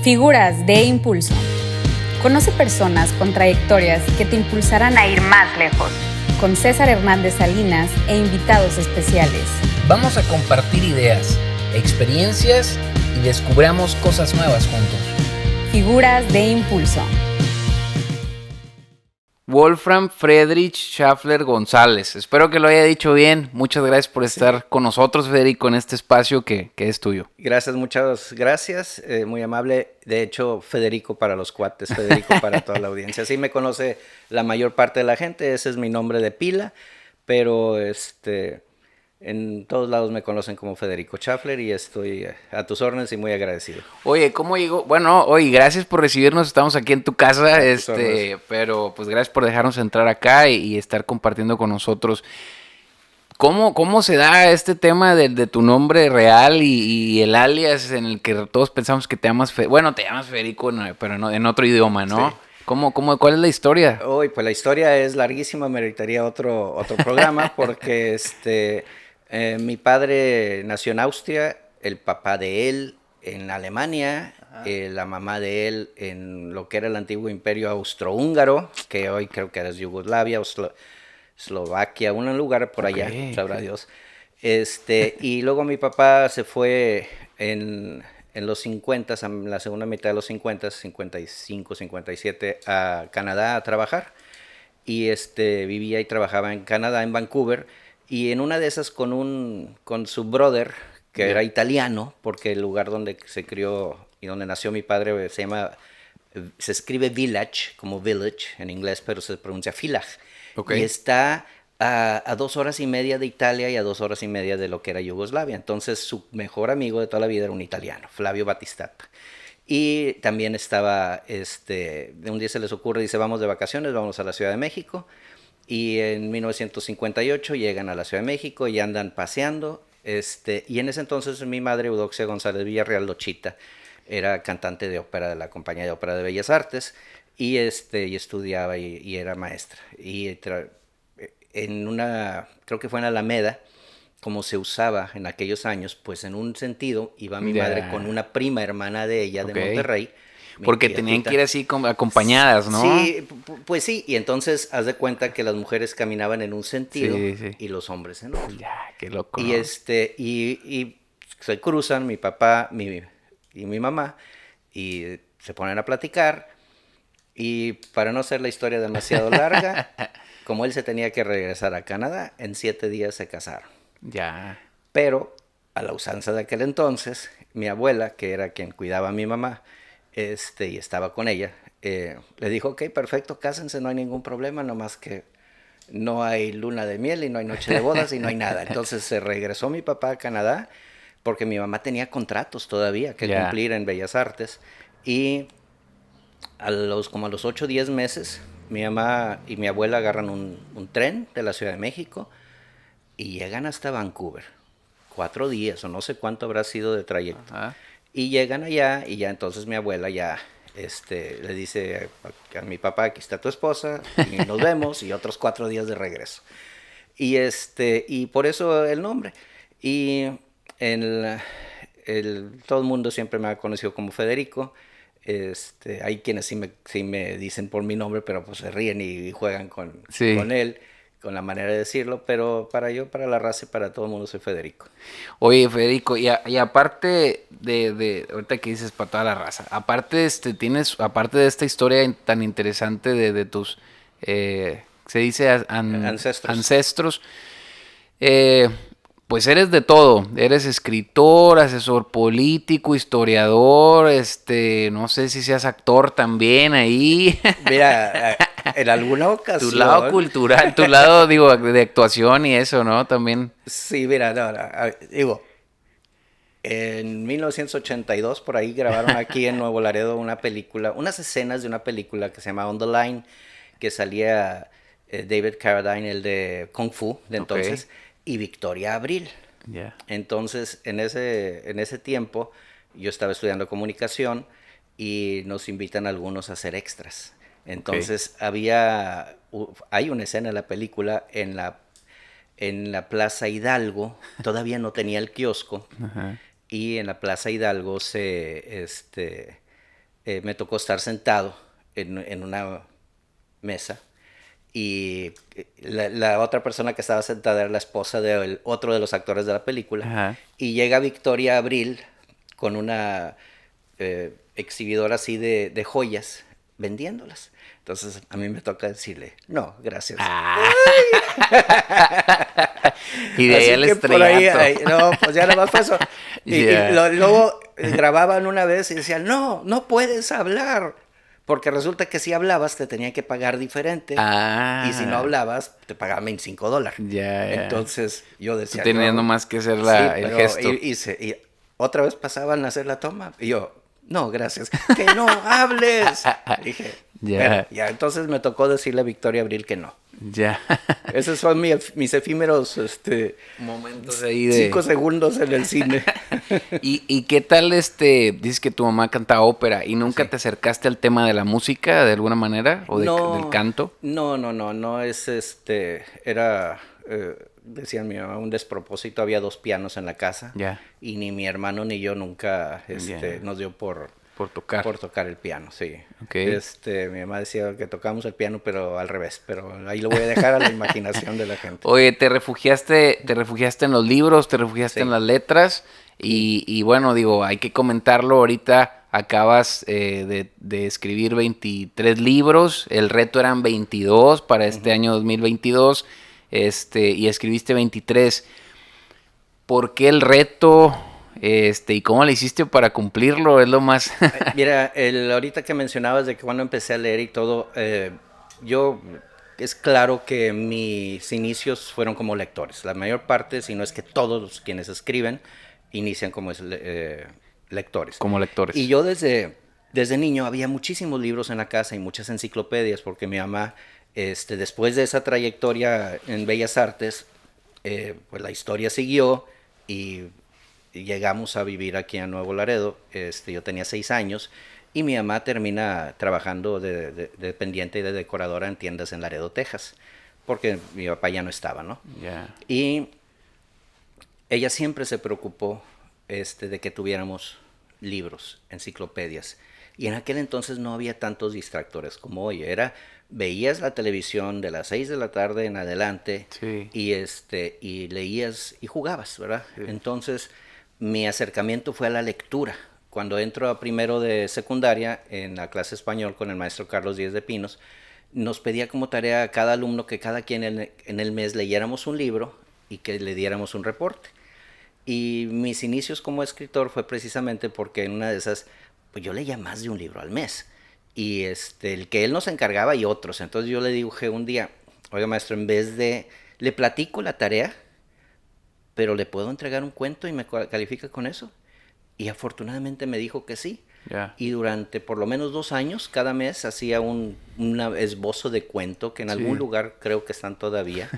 Figuras de impulso. Conoce personas con trayectorias que te impulsarán a ir más lejos. Con César Hernández Salinas e invitados especiales. Vamos a compartir ideas, experiencias y descubramos cosas nuevas juntos. Figuras de impulso. Wolfram Friedrich Schaffler González. Espero que lo haya dicho bien. Muchas gracias por estar con nosotros, Federico, en este espacio que es tuyo. Gracias, muchas gracias. Muy amable. De hecho, Federico para los cuates, Federico para toda la audiencia. Así me conoce la mayor parte de la gente. Ese es mi nombre de pila. Pero en todos lados me conocen como Federico Schaffler y estoy a tus órdenes y muy agradecido. Oye, ¿cómo llegó? Bueno, oye, gracias por recibirnos, estamos aquí en tu casa, pero pues gracias por dejarnos entrar acá y estar compartiendo con nosotros. ¿Cómo se da este tema de tu nombre real y el alias en el que todos pensamos que te llamas Federico, pero no, en otro idioma, ¿no? Sí. ¿Cuál es la historia? Uy, pues la historia es larguísima, meritaría otro programa porque mi padre nació en Austria, el papá de él en Alemania, la mamá de él en lo que era el antiguo imperio austrohúngaro, que hoy creo que era Yugoslavia o Eslovaquia, un lugar por allá, sabrá Dios. Y luego mi papá se fue en los 50, en la segunda mitad de los 50, 55, 57, a Canadá a trabajar. Y vivía y trabajaba en Canadá, en Vancouver. Y en una de esas con su brother, que era italiano, porque el lugar donde se crió y donde nació mi padre se escribe village, como village en inglés, pero se pronuncia village. Okay. Y está a 2 horas y media de Italia y a 2 horas y media de lo que era Yugoslavia. Entonces su mejor amigo de toda la vida era un italiano, Flavio Battistata. Y también estaba, un día se les ocurre, dice, vamos de vacaciones, vamos a la Ciudad de México. Y en 1958 llegan a la Ciudad de México y andan paseando. Y en ese entonces mi madre, Eudoxia González Villarreal Lochita, era cantante de ópera de la Compañía de Ópera de Bellas Artes y estudiaba y era maestra. Y creo que fue en Alameda, como se usaba en aquellos años, pues en un sentido iba mi madre con una prima hermana de ella de Monterrey. Porque tenían que ir así acompañadas, ¿no? Sí, pues sí, y entonces haz de cuenta que las mujeres caminaban en un sentido y los hombres en otro. Ya, qué loco. Y, ¿no? y se cruzan mi papá y mi mamá y se ponen a platicar y para no hacer la historia demasiado larga, como él se tenía que regresar a Canadá, en 7 días se casaron. Ya. Pero a la usanza de aquel entonces, mi abuela, que era quien cuidaba a mi mamá, y estaba con ella, le dijo, ok, perfecto, cásense, no hay ningún problema, nomás que no hay luna de miel y no hay noche de bodas y no hay nada. Entonces se regresó mi papá a Canadá porque mi mamá tenía contratos todavía que cumplir en Bellas Artes y como a los 8 o 10 meses mi mamá y mi abuela agarran un tren de la Ciudad de México y llegan hasta Vancouver, 4 días o no sé cuánto habrá sido de trayecto. Ajá. Y llegan allá y ya entonces mi abuela ya le dice a mi papá, aquí está tu esposa y nos vemos y otros 4 días de regreso. Y por eso el nombre. Y todo el mundo siempre me ha conocido como Federico. Hay quienes sí me dicen por mi nombre, pero pues se ríen y juegan con él, con la manera de decirlo, pero para la raza y para todo el mundo soy Federico. Oye, Federico, y aparte de ahorita que dices para toda la raza, aparte aparte de esta historia tan interesante de tus, se dice ancestros, pues eres de todo, eres escritor, asesor político, historiador, no sé si seas actor también ahí. Mira, en alguna ocasión. Tu lado cultural, tu lado, digo, de actuación y eso, ¿no? También. Sí, mira, digo, en 1982 por ahí grabaron aquí en Nuevo Laredo unas escenas de una película que se llama On the Line, que salía David Carradine, el de Kung Fu de entonces. Y Victoria Abril. Yeah. Entonces, en ese tiempo, yo estaba estudiando comunicación y nos invitan algunos a hacer extras. Entonces, hay una escena en la película en la Plaza Hidalgo, todavía no tenía el kiosco, y en la Plaza Hidalgo me tocó estar sentado en una mesa y la otra persona que estaba sentada era la esposa de otro de los actores de la película. Ajá. Y llega Victoria Abril con una exhibidora así de joyas vendiéndolas. Entonces a mí me toca decirle, no, gracias. Y de ahí el estrellato. No, pues ya nada más fue eso. Y luego grababan una vez y decían, no puedes hablar. Porque resulta que si hablabas te tenían que pagar diferente. Y si no hablabas, te pagaban $25. Entonces yo decía... Tú teniendo más que hacer el gesto. Y otra vez pasaban a hacer la toma. Y yo, no, gracias. ¡Que no hables! Dije, ya. Entonces me tocó decirle a Victoria Abril que no. Ya. Esos son mis efímeros momentos ahí de 5 segundos en el cine. ¿Y qué tal dices que tu mamá canta ópera y nunca te acercaste al tema de la música de alguna manera o del canto? No es era decían mi mamá un despropósito, había 2 pianos en la casa. Y ni mi hermano ni yo nunca nos dio por tocar el piano, sí. Okay. Mi mamá decía que tocábamos el piano, pero al revés. Pero ahí lo voy a dejar a la imaginación de la gente. Oye, te refugiaste en los libros, te refugiaste en las letras. Y bueno, digo, hay que comentarlo ahorita. Acabas de escribir 23 libros. El reto eran 22 para este año 2022. Y escribiste 23. ¿Por qué el reto? ¿Y cómo le hiciste para cumplirlo? Es lo más... Mira, ahorita que mencionabas de que cuando empecé a leer y todo, es claro que mis inicios fueron como lectores. La mayor parte, si no es que todos quienes escriben, inician como lectores. Como lectores. Y yo desde niño había muchísimos libros en la casa y muchas enciclopedias, porque mi mamá, después de esa trayectoria en Bellas Artes, pues la historia siguió y llegamos a vivir aquí a Nuevo Laredo. Yo tenía 6 años y mi mamá termina trabajando de dependiente y de decoradora en tiendas en Laredo, Texas, porque mi papá ya no estaba, ¿no? Y ella siempre se preocupó de que tuviéramos libros, enciclopedias. Y en aquel entonces no había tantos distractores como hoy. Veías la televisión de las 6 de la tarde en adelante. Sí. Y leías y jugabas, ¿verdad? Sí. Entonces mi acercamiento fue a la lectura. Cuando entro a primero de secundaria en la clase español con el maestro Carlos Díez de Pinos, nos pedía como tarea a cada alumno que cada quien en el mes leyéramos un libro y que le diéramos un reporte. Y mis inicios como escritor fue precisamente porque en una de esas, pues yo leía más de un libro al mes. Y el que él nos encargaba y otros. Entonces yo le dije un día, oiga maestro, en vez de, le platico la tarea, pero le puedo entregar un cuento y me califica con eso. Y afortunadamente me dijo que sí. Y durante por lo menos 2 años, cada mes hacía un esbozo de cuento que en algún lugar creo que están todavía.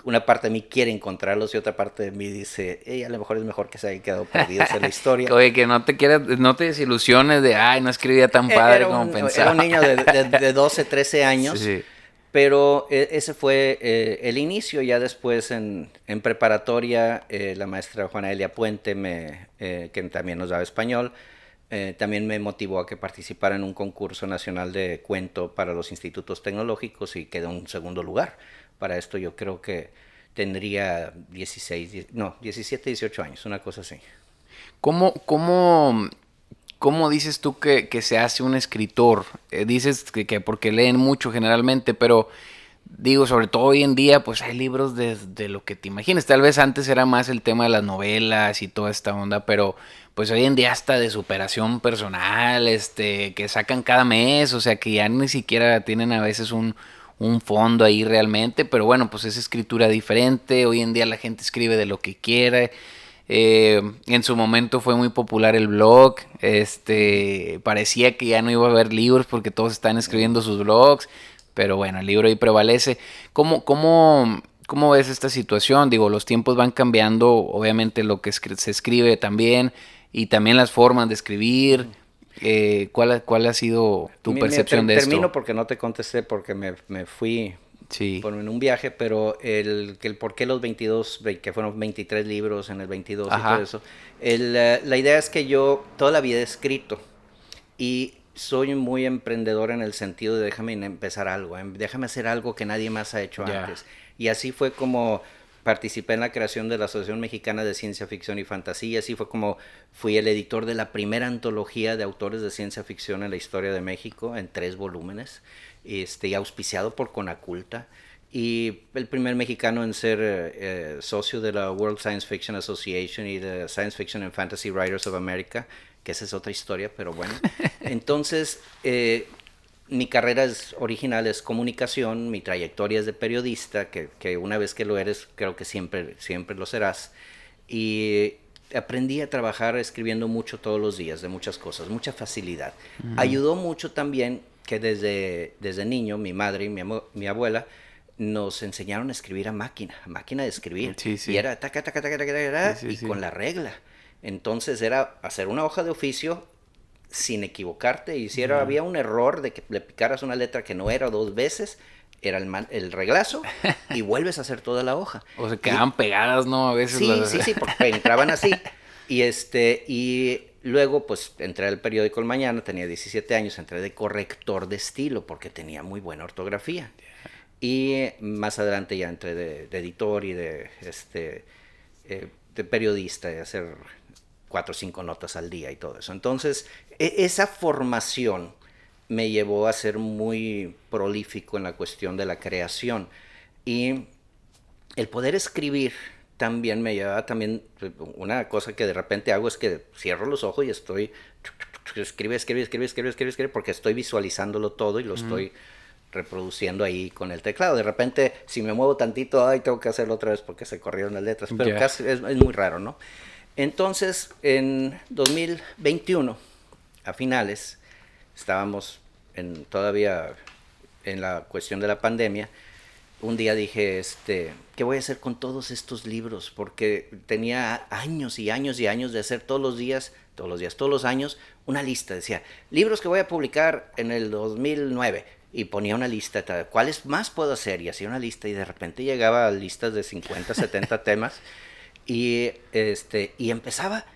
Una parte de mí quiere encontrarlos y otra parte de mí dice, a lo mejor es mejor que se hayan quedado perdidos en la historia. Oye, que no te desilusiones de, no escribía tan padre como pensaba. Era un niño de 12, 13 años. Sí. Pero ese fue el inicio. Ya después en preparatoria, la maestra Juana Elia Puente, que también nos daba español, también me motivó a que participara en un concurso nacional de cuento para los institutos tecnológicos y quedé en segundo lugar. Para esto yo creo que tendría 17, 18 años, una cosa así. ¿Cómo dices tú que se hace un escritor? Dices que porque leen mucho generalmente, pero digo, sobre todo hoy en día, pues hay libros de lo que te imagines. Tal vez antes era más el tema de las novelas y toda esta onda, pero pues hoy en día hasta de superación personal, que sacan cada mes, o sea que ya ni siquiera tienen a veces un fondo ahí realmente, pero bueno, pues es escritura diferente. Hoy en día la gente escribe de lo que quiere. En su momento fue muy popular el blog. Parecía que ya no iba a haber libros porque todos están escribiendo sus blogs, pero bueno, el libro ahí prevalece. ¿Cómo ves esta situación? Digo, los tiempos van cambiando, obviamente lo que se escribe también, y también las formas de escribir. ¿Cuál ha sido tu percepción de esto? Termino porque no te contesté, porque me fui en un viaje, pero el por qué los 22, que fueron 23 libros en el 22 y todo eso. La idea es que yo toda la vida he escrito Y soy muy emprendedor en el sentido de déjame empezar algo, déjame hacer algo que nadie más ha hecho antes. Y así fue como participé en la creación de la Asociación Mexicana de Ciencia Ficción y Fantasía, así fue como fui el editor de la primera antología de autores de ciencia ficción en la historia de México, en 3 volúmenes, y auspiciado por Conaculta. Y el primer mexicano en ser socio de la World Science Fiction Association y de Science Fiction and Fantasy Writers of America, que esa es otra historia, pero bueno. Entonces, mi carrera original es comunicación, mi trayectoria es de periodista, que una vez que lo eres, creo que siempre lo serás. Y aprendí a trabajar escribiendo mucho todos los días, de muchas cosas, mucha facilidad. Ayudó mucho también que desde niño mi madre y mi abuela nos enseñaron a escribir a máquina de escribir. Sí, sí. Y era taca, taca, taca, taca, taca, sí, y sí. con la regla. Entonces era hacer una hoja de oficio sin equivocarte, y si había un error de que le picaras una letra que no era 2 veces, era el reglazo, y vuelves a hacer toda la hoja. O se quedaban pegadas, ¿no? A veces. Sí, porque entraban así. Y luego, pues, entré al periódico El Mañana, tenía 17 años, entré de corrector de estilo, porque tenía muy buena ortografía. Y más adelante ya entré de editor y de periodista, de hacer 4 o 5 notas al día y todo eso. Entonces, esa formación me llevó a ser muy prolífico en la cuestión de la creación. Y el poder escribir también me lleva también, una cosa que de repente hago es que cierro los ojos y estoy, escribe, porque estoy visualizándolo todo y lo estoy reproduciendo ahí con el teclado. De repente, si me muevo tantito, tengo que hacerlo otra vez porque se corrieron las letras, pero casi es muy raro, ¿no? Entonces, en 2021, a finales, estábamos todavía en la cuestión de la pandemia. Un día dije, ¿qué voy a hacer con todos estos libros? Porque tenía años y años y años de hacer todos los años, una lista. Decía, libros que voy a publicar en el 2009. Y ponía una lista, ¿cuáles más puedo hacer? Y hacía una lista, y de repente llegaba a listas de 50, 70 temas. Y empezaba,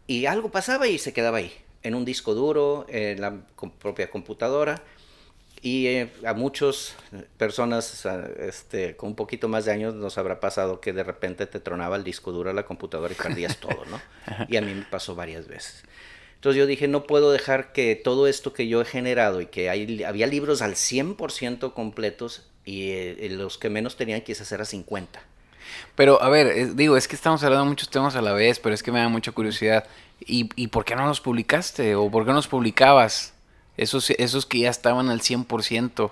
y algo pasaba y se quedaba ahí, en un disco duro, en la propia computadora. Y a muchas personas con un poquito más de años nos habrá pasado que de repente te tronaba el disco duro a la computadora y perdías todo, ¿no? Y a mí me pasó varias veces. Entonces yo dije, no puedo dejar que todo esto que yo he generado, y que había libros al 100% completos, y los que menos tenían quise hacer a 50. Pero, a ver, es que estamos hablando de muchos temas a la vez, pero es que me da mucha curiosidad. ¿Y por qué no los publicaste? ¿O por qué no los publicabas? Esos que ya estaban al 100%.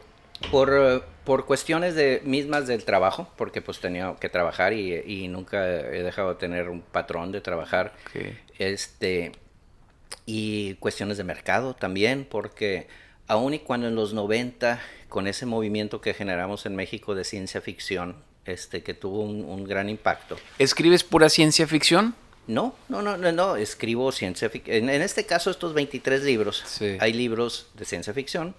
Por cuestiones mismas del trabajo, porque pues tenía que trabajar y nunca he dejado de tener un patrón de trabajar. Okay. Y cuestiones de mercado también, porque aun y cuando en los 90, con ese movimiento que generamos en México de ciencia ficción, que tuvo un gran impacto. ¿Escribes pura ciencia ficción? No, escribo ciencia ficción. En este caso, estos 23 libros, sí. Hay libros de ciencia ficción,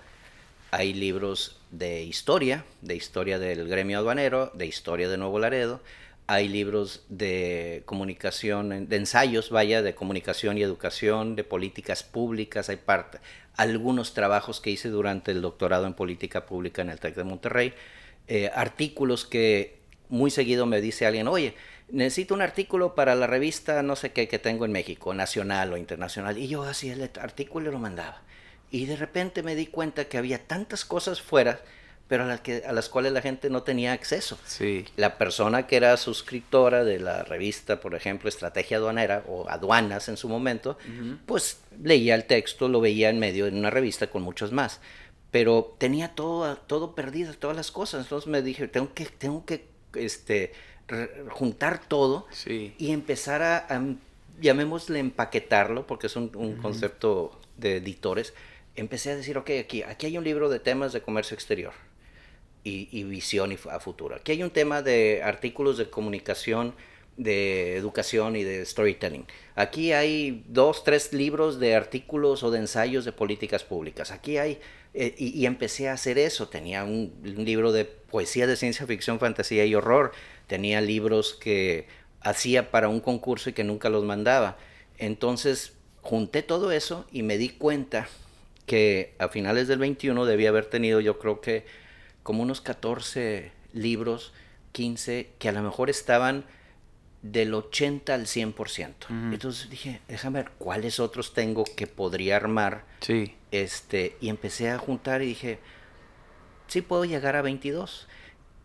hay libros de historia del gremio aduanero, de historia de Nuevo Laredo, hay libros de comunicación, de ensayos, de comunicación y educación, de políticas públicas, hay algunos trabajos que hice durante el doctorado en política pública en el TEC de Monterrey, artículos que muy seguido me dice alguien, oye, necesito un artículo para la revista no sé qué que tengo en México, nacional o internacional, y yo hacía el artículo y lo mandaba. Y de repente me di cuenta que había tantas cosas fuera, pero a las cuales la gente no tenía acceso. Sí. La persona que era suscriptora de la revista, por ejemplo, Estrategia Aduanera o Aduanas en su momento, pues leía el texto, lo veía en una revista con muchos más. Pero tenía todo perdido, todas las cosas. Entonces me dije, tengo que juntar todo, sí. Y empezar a llamémosle empaquetarlo, porque es un concepto de editores. Empecé a decir, ok, aquí hay un libro de temas de comercio exterior y visión a futuro. Aquí hay un tema de artículos de comunicación, de educación y de storytelling. Aquí hay 2, 3 libros de artículos o de ensayos de políticas públicas. Aquí hay... y empecé a hacer eso. Tenía un libro de poesía de ciencia ficción, fantasía y horror. Tenía libros que hacía para un concurso y que nunca los mandaba. Entonces junté todo eso y me di cuenta que a finales del 21 debía haber tenido, yo creo que como unos 14 libros, 15, que a lo mejor estaban del 80 al 100%. Entonces dije, déjame ver cuáles otros tengo que podría armar. Sí. Y empecé a juntar y dije, sí puedo llegar a 22.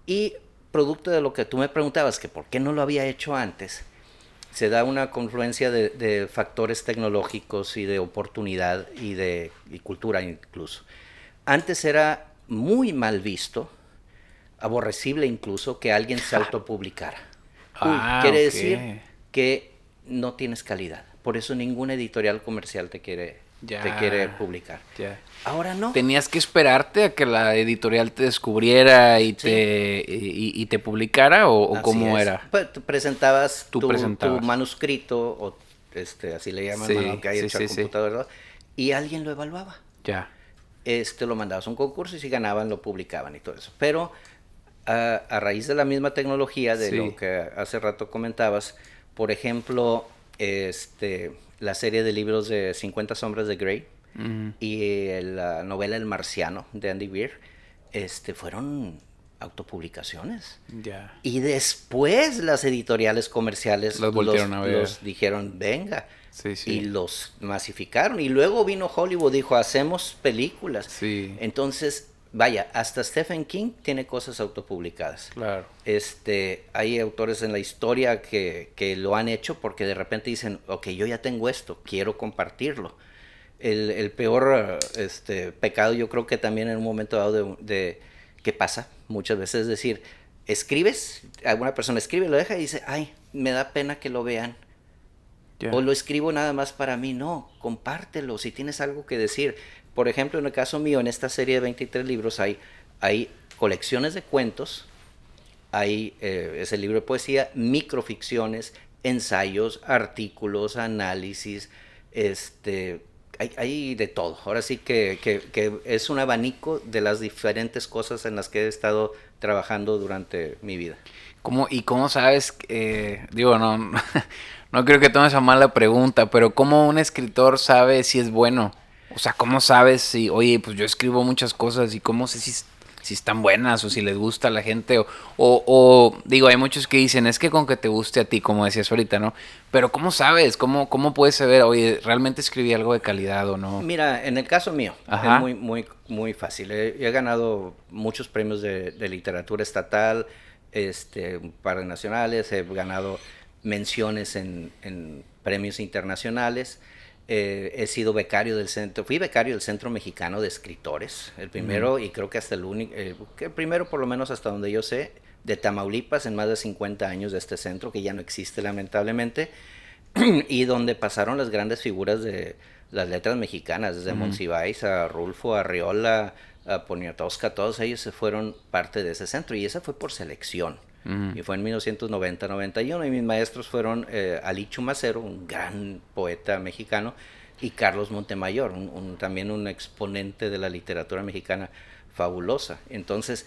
Y producto de lo que tú me preguntabas, que por qué no lo había hecho antes, se da una confluencia de factores tecnológicos y de oportunidad y cultura incluso. Antes era muy mal visto, aborrecible incluso, que alguien se autopublicara. Quiere decir que no tienes calidad. Por eso ninguna editorial comercial te quiere publicar. Ya. Ahora no. ¿Tenías que esperarte a que la editorial te descubriera y te publicara o cómo era? Pues, tú presentabas tu manuscrito, o así le llaman, que hay hecho al computador, ¿verdad? Y alguien lo evaluaba. Ya. Lo mandabas a un concurso y si ganaban lo publicaban y todo eso. Pero a raíz de la misma tecnología, de lo que hace rato comentabas, por ejemplo, la serie de libros de 50 sombras de Grey y la novela El Marciano de Andy Weir, fueron autopublicaciones. Ya. Y después las editoriales comerciales los dijeron, venga. Sí. Y los masificaron. Y luego vino Hollywood, dijo, hacemos películas. Sí. Entonces, vaya, hasta Stephen King tiene cosas autopublicadas. Claro. Hay autores en la historia que lo han hecho porque de repente dicen, ok, yo ya tengo esto, quiero compartirlo. El peor pecado, yo creo que también en un momento dado que pasa muchas veces, es decir, escribes, alguna persona escribe, lo deja y dice, ay, me da pena que lo vean. Yeah. O lo escribo nada más para mí. No, compártelo si tienes algo que decir. Por ejemplo, en el caso mío, en esta serie de 23 libros hay colecciones de cuentos, hay ese libro de poesía, microficciones, ensayos, artículos, análisis, hay de todo. Ahora sí que es un abanico de las diferentes cosas en las que he estado trabajando durante mi vida. ¿Cómo sabes? No creo que tomes a mal la pregunta, pero ¿cómo un escritor sabe si es bueno? O sea, ¿cómo sabes si, oye, pues yo escribo muchas cosas y cómo sé si están buenas o si les gusta a la gente? O hay muchos que dicen, es que con que te guste a ti, como decías ahorita, ¿no? Pero ¿cómo sabes? ¿Cómo puedes saber, oye, realmente escribí algo de calidad o no? Mira, en el caso mío, Ajá. es muy, muy, muy fácil. He ganado muchos premios de literatura estatal, un par de nacionales, he ganado menciones en premios internacionales. He sido becario del fui becario del Centro Mexicano de Escritores, el primero y creo que hasta el único, el primero por lo menos hasta donde yo sé, de Tamaulipas en más de 50 años de este centro, que ya no existe lamentablemente, y donde pasaron las grandes figuras de las letras mexicanas, desde Monsiváis a Rulfo, a Arriola, a Poniatowska, todos ellos se fueron parte de ese centro y esa fue por selección. Y fue en 1990-91 y mis maestros fueron Ali Chumacero, un gran poeta mexicano, y Carlos Montemayor, también un exponente de la literatura mexicana fabulosa. Entonces,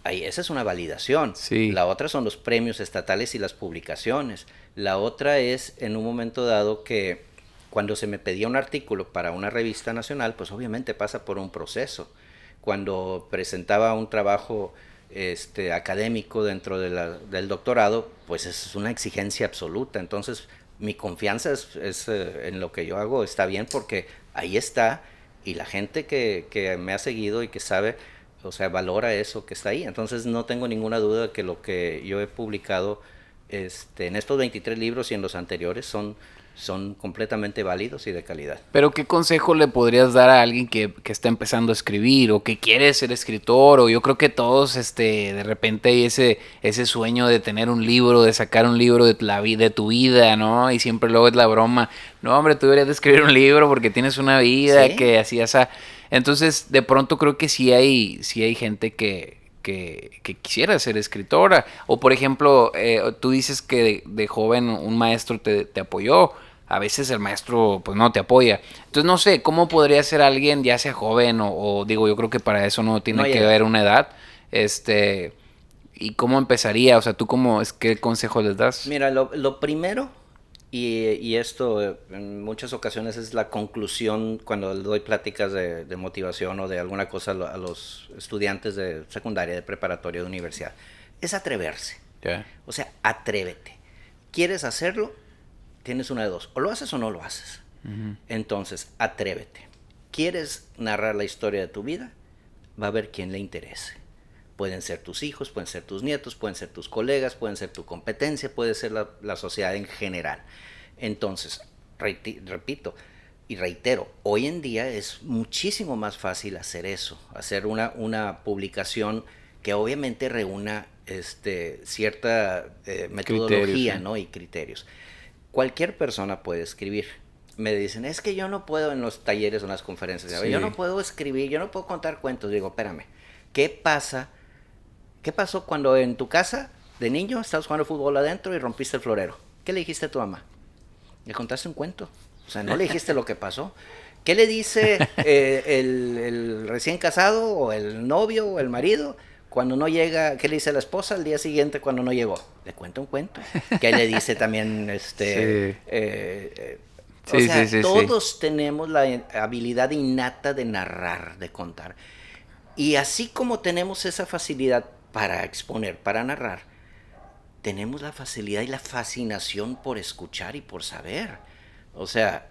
esa es una validación. Sí. La otra son los premios estatales y las publicaciones. La otra es, en un momento dado, que cuando se me pedía un artículo para una revista nacional, pues obviamente pasa por un proceso. Cuando presentaba un trabajo académico dentro del doctorado, pues es una exigencia absoluta. Entonces mi confianza es en lo que yo hago está bien porque ahí está y la gente que me ha seguido y que sabe, o sea, valora eso que está ahí. Entonces no tengo ninguna duda de que lo que yo he publicado en estos 23 libros y en los anteriores son completamente válidos y de calidad. Pero ¿qué consejo le podrías dar a alguien que está empezando a escribir o que quiere ser escritor? O yo creo que todos de repente hay ese sueño de tener un libro, de sacar un libro de tu vida, ¿no? Y siempre luego es la broma, no hombre, tú deberías de escribir un libro porque tienes una vida, ¿sí? Que así, esa. Entonces de pronto creo que sí hay gente que quisiera ser escritora. O por ejemplo, tú dices que de joven un maestro te apoyó. A veces el maestro pues no te apoya. Entonces no sé, ¿cómo podría ser alguien, ya sea joven o yo creo que para eso no tiene que haber una edad? ¿Y cómo empezaría? O sea, ¿tú qué consejo les das? Mira, lo primero Y esto en muchas ocasiones es la conclusión cuando doy pláticas de motivación o de alguna cosa a los estudiantes de secundaria, de preparatoria, de universidad. Es atreverse. Yeah. O sea, atrévete. ¿Quieres hacerlo? Tienes una de dos. O lo haces o no lo haces. Entonces, atrévete. ¿Quieres narrar la historia de tu vida? Va a haber quien le interese. Pueden ser tus hijos, pueden ser tus nietos, pueden ser tus colegas, pueden ser tu competencia, puede ser la sociedad en general. Entonces, repito y reitero, hoy en día es muchísimo más fácil hacer eso, hacer una publicación que obviamente reúna cierta metodología, criterios, ¿sí? ¿no? Y criterios. Cualquier persona puede escribir. Me dicen, es que yo no puedo en los talleres o en las conferencias, Sí. yo no puedo escribir, yo no puedo contar cuentos. Digo, espérame, ¿qué pasó cuando en tu casa de niño estabas jugando fútbol adentro y rompiste el florero? ¿Qué le dijiste a tu mamá? Le contaste un cuento. O sea, no le dijiste lo que pasó. ¿Qué le dice el recién casado o el novio o el marido cuando no llega? ¿Qué le dice la esposa al día siguiente cuando no llegó? Le cuenta un cuento. ¿Qué le dice también Sí. o sea, Sí. todos tenemos la habilidad innata de narrar, de contar. Y así como tenemos esa facilidad para exponer, para narrar, tenemos la facilidad y la fascinación por escuchar y por saber. O sea,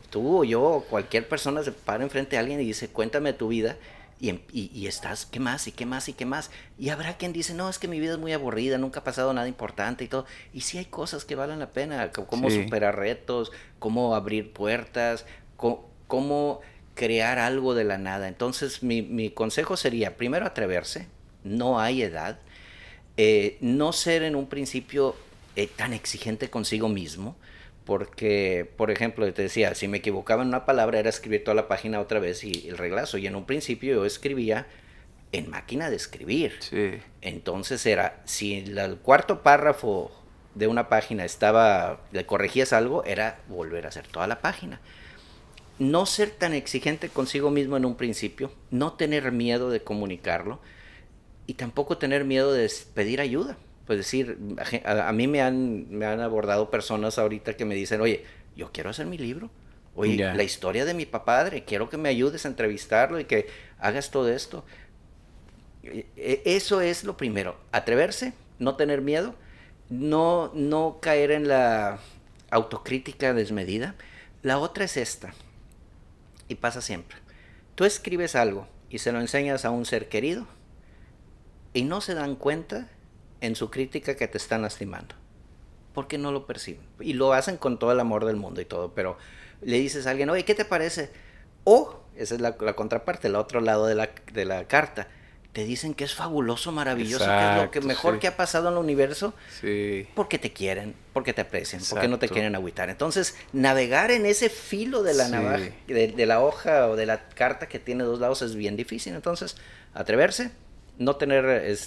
tú o yo, cualquier persona se para enfrente a alguien y dice, cuéntame tu vida, y estás, ¿qué más? ¿Y qué más? ¿Y qué más? Y habrá quien dice, no, es que mi vida es muy aburrida, nunca ha pasado nada importante y todo. Y sí hay cosas que valen la pena, cómo Sí. superar retos, cómo abrir puertas, cómo crear algo de la nada. Entonces, mi consejo sería, primero, atreverse, no hay edad. No ser en un principio tan exigente consigo mismo, porque, por ejemplo, te decía, si me equivocaba en una palabra era escribir toda la página otra vez y el reglazo, y en un principio yo escribía en máquina de escribir. Sí. Entonces era, si el cuarto párrafo de una página le corregías algo, era volver a hacer toda la página. No ser tan exigente consigo mismo en un principio, no tener miedo de comunicarlo, y tampoco tener miedo de pedir ayuda. Pues decir, a mí me han abordado personas ahorita que me dicen, oye, yo quiero hacer mi libro. Oye, Ya. la historia de mi padre, quiero que me ayudes a entrevistarlo y que hagas todo esto. Eso es lo primero, atreverse, no tener miedo, no caer en la autocrítica desmedida. La otra es esta, y pasa siempre. Tú escribes algo y se lo enseñas a un ser querido, y no se dan cuenta en su crítica que te están lastimando, porque no lo perciben. Y lo hacen con todo el amor del mundo y todo, pero le dices a alguien, oye, ¿qué te parece? O, esa es la contraparte, el otro lado de la carta. Te dicen que es fabuloso, maravilloso, Exacto, que es lo que mejor sí. que ha pasado en el universo, Sí. porque te quieren, porque te aprecian, porque no te Exacto. quieren agüitar. Entonces, navegar en ese filo de la Sí. navaja, de la hoja o de la carta que tiene dos lados es bien difícil. Entonces, atreverse, no tener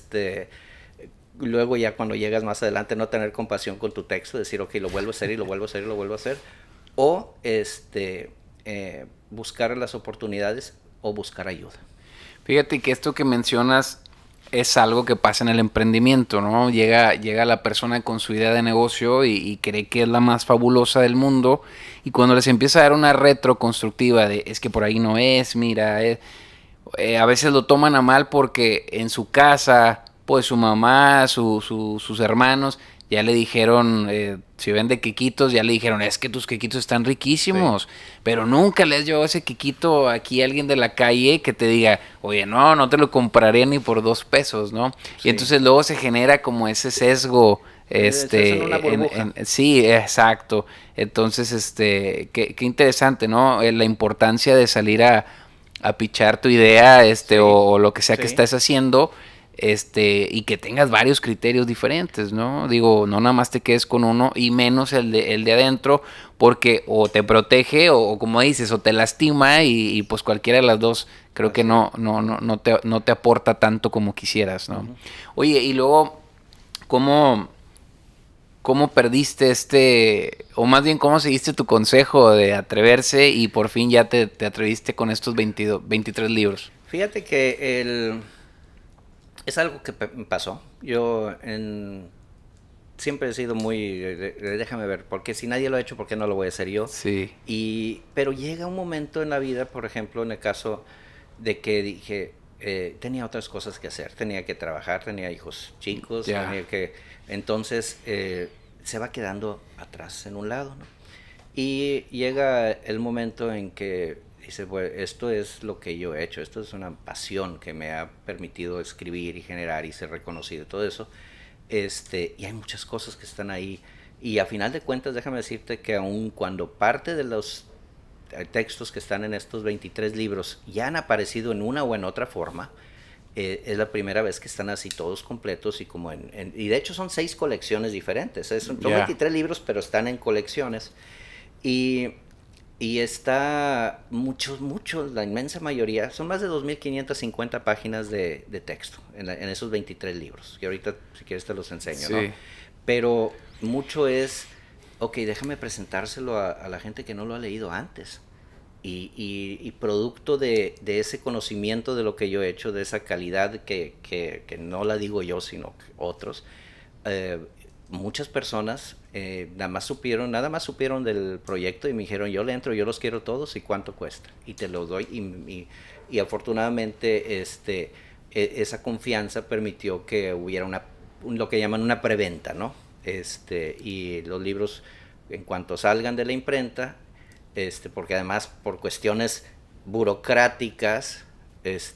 luego ya cuando llegas más adelante no tener compasión con tu texto, decir, ok, lo vuelvo a hacer y lo vuelvo a hacer y lo vuelvo a hacer, o buscar las oportunidades o buscar ayuda. Fíjate que esto que mencionas es algo que pasa en el emprendimiento, ¿no? Llega la persona con su idea de negocio y cree que es la más fabulosa del mundo, y cuando les empieza a dar una retro constructiva de es que por ahí no es, mira, a veces lo toman a mal porque en su casa, pues su mamá, sus hermanos ya le dijeron, si vende quequitos, ya le dijeron, es que tus quequitos están riquísimos, sí. Pero nunca les llevó ese quequito aquí a alguien de la calle que te diga, oye, no te lo compraría ni por $2, ¿no? Sí. Y entonces luego se genera como ese sesgo, en una burbuja. Sí, exacto. Entonces, qué interesante, ¿no? La importancia de salir a pichar tu idea, sí. o lo que sea, sí. Que estés haciendo, y que tengas varios criterios diferentes, ¿no? Digo, no nada más te quedes con uno, y menos el de adentro, porque o te protege, o como dices, o te lastima, y pues cualquiera de las dos creo que no te aporta tanto como quisieras, ¿no? Uh-huh. Oye, y luego, ¿cómo perdiste o más bien cómo seguiste tu consejo de atreverse y por fin ya te atreviste con estos 23 libros? Fíjate que es algo que me pasó. Yo en siempre he sido muy, déjame ver, porque si nadie lo ha hecho, ¿por qué no lo voy a hacer yo? Sí. Pero llega un momento en la vida, por ejemplo, en el caso de que dije, tenía otras cosas que hacer, tenía que trabajar, tenía hijos chicos, entonces se va quedando atrás en un lado, ¿no? Y llega el momento en que dice, bueno, esto es lo que yo he hecho, esto es una pasión que me ha permitido escribir y generar y ser reconocido y todo eso. Y hay muchas cosas que están ahí. Y a final de cuentas, déjame decirte que aun cuando parte de los textos que están en estos 23 libros ya han aparecido en una o en otra forma, es la primera vez que están así todos completos y como y de hecho son 6 colecciones diferentes. Son 23 libros, pero están en colecciones. Y está muchos, la inmensa mayoría, son más de 2.550 páginas de texto en esos 23 libros, que ahorita si quieres te los enseño, ¿no? Pero mucho es, ok, déjame presentárselo a la gente que no lo ha leído antes. Y producto de ese conocimiento de lo que yo he hecho, de esa calidad que no la digo yo, sino otros, muchas personas nada más supieron del proyecto y me dijeron, yo le entro, yo los quiero todos y cuánto cuesta y te lo doy y afortunadamente esa confianza permitió que hubiera lo que llaman una preventa, ¿no? Y los libros en cuanto salgan de la imprenta, porque además por cuestiones burocráticas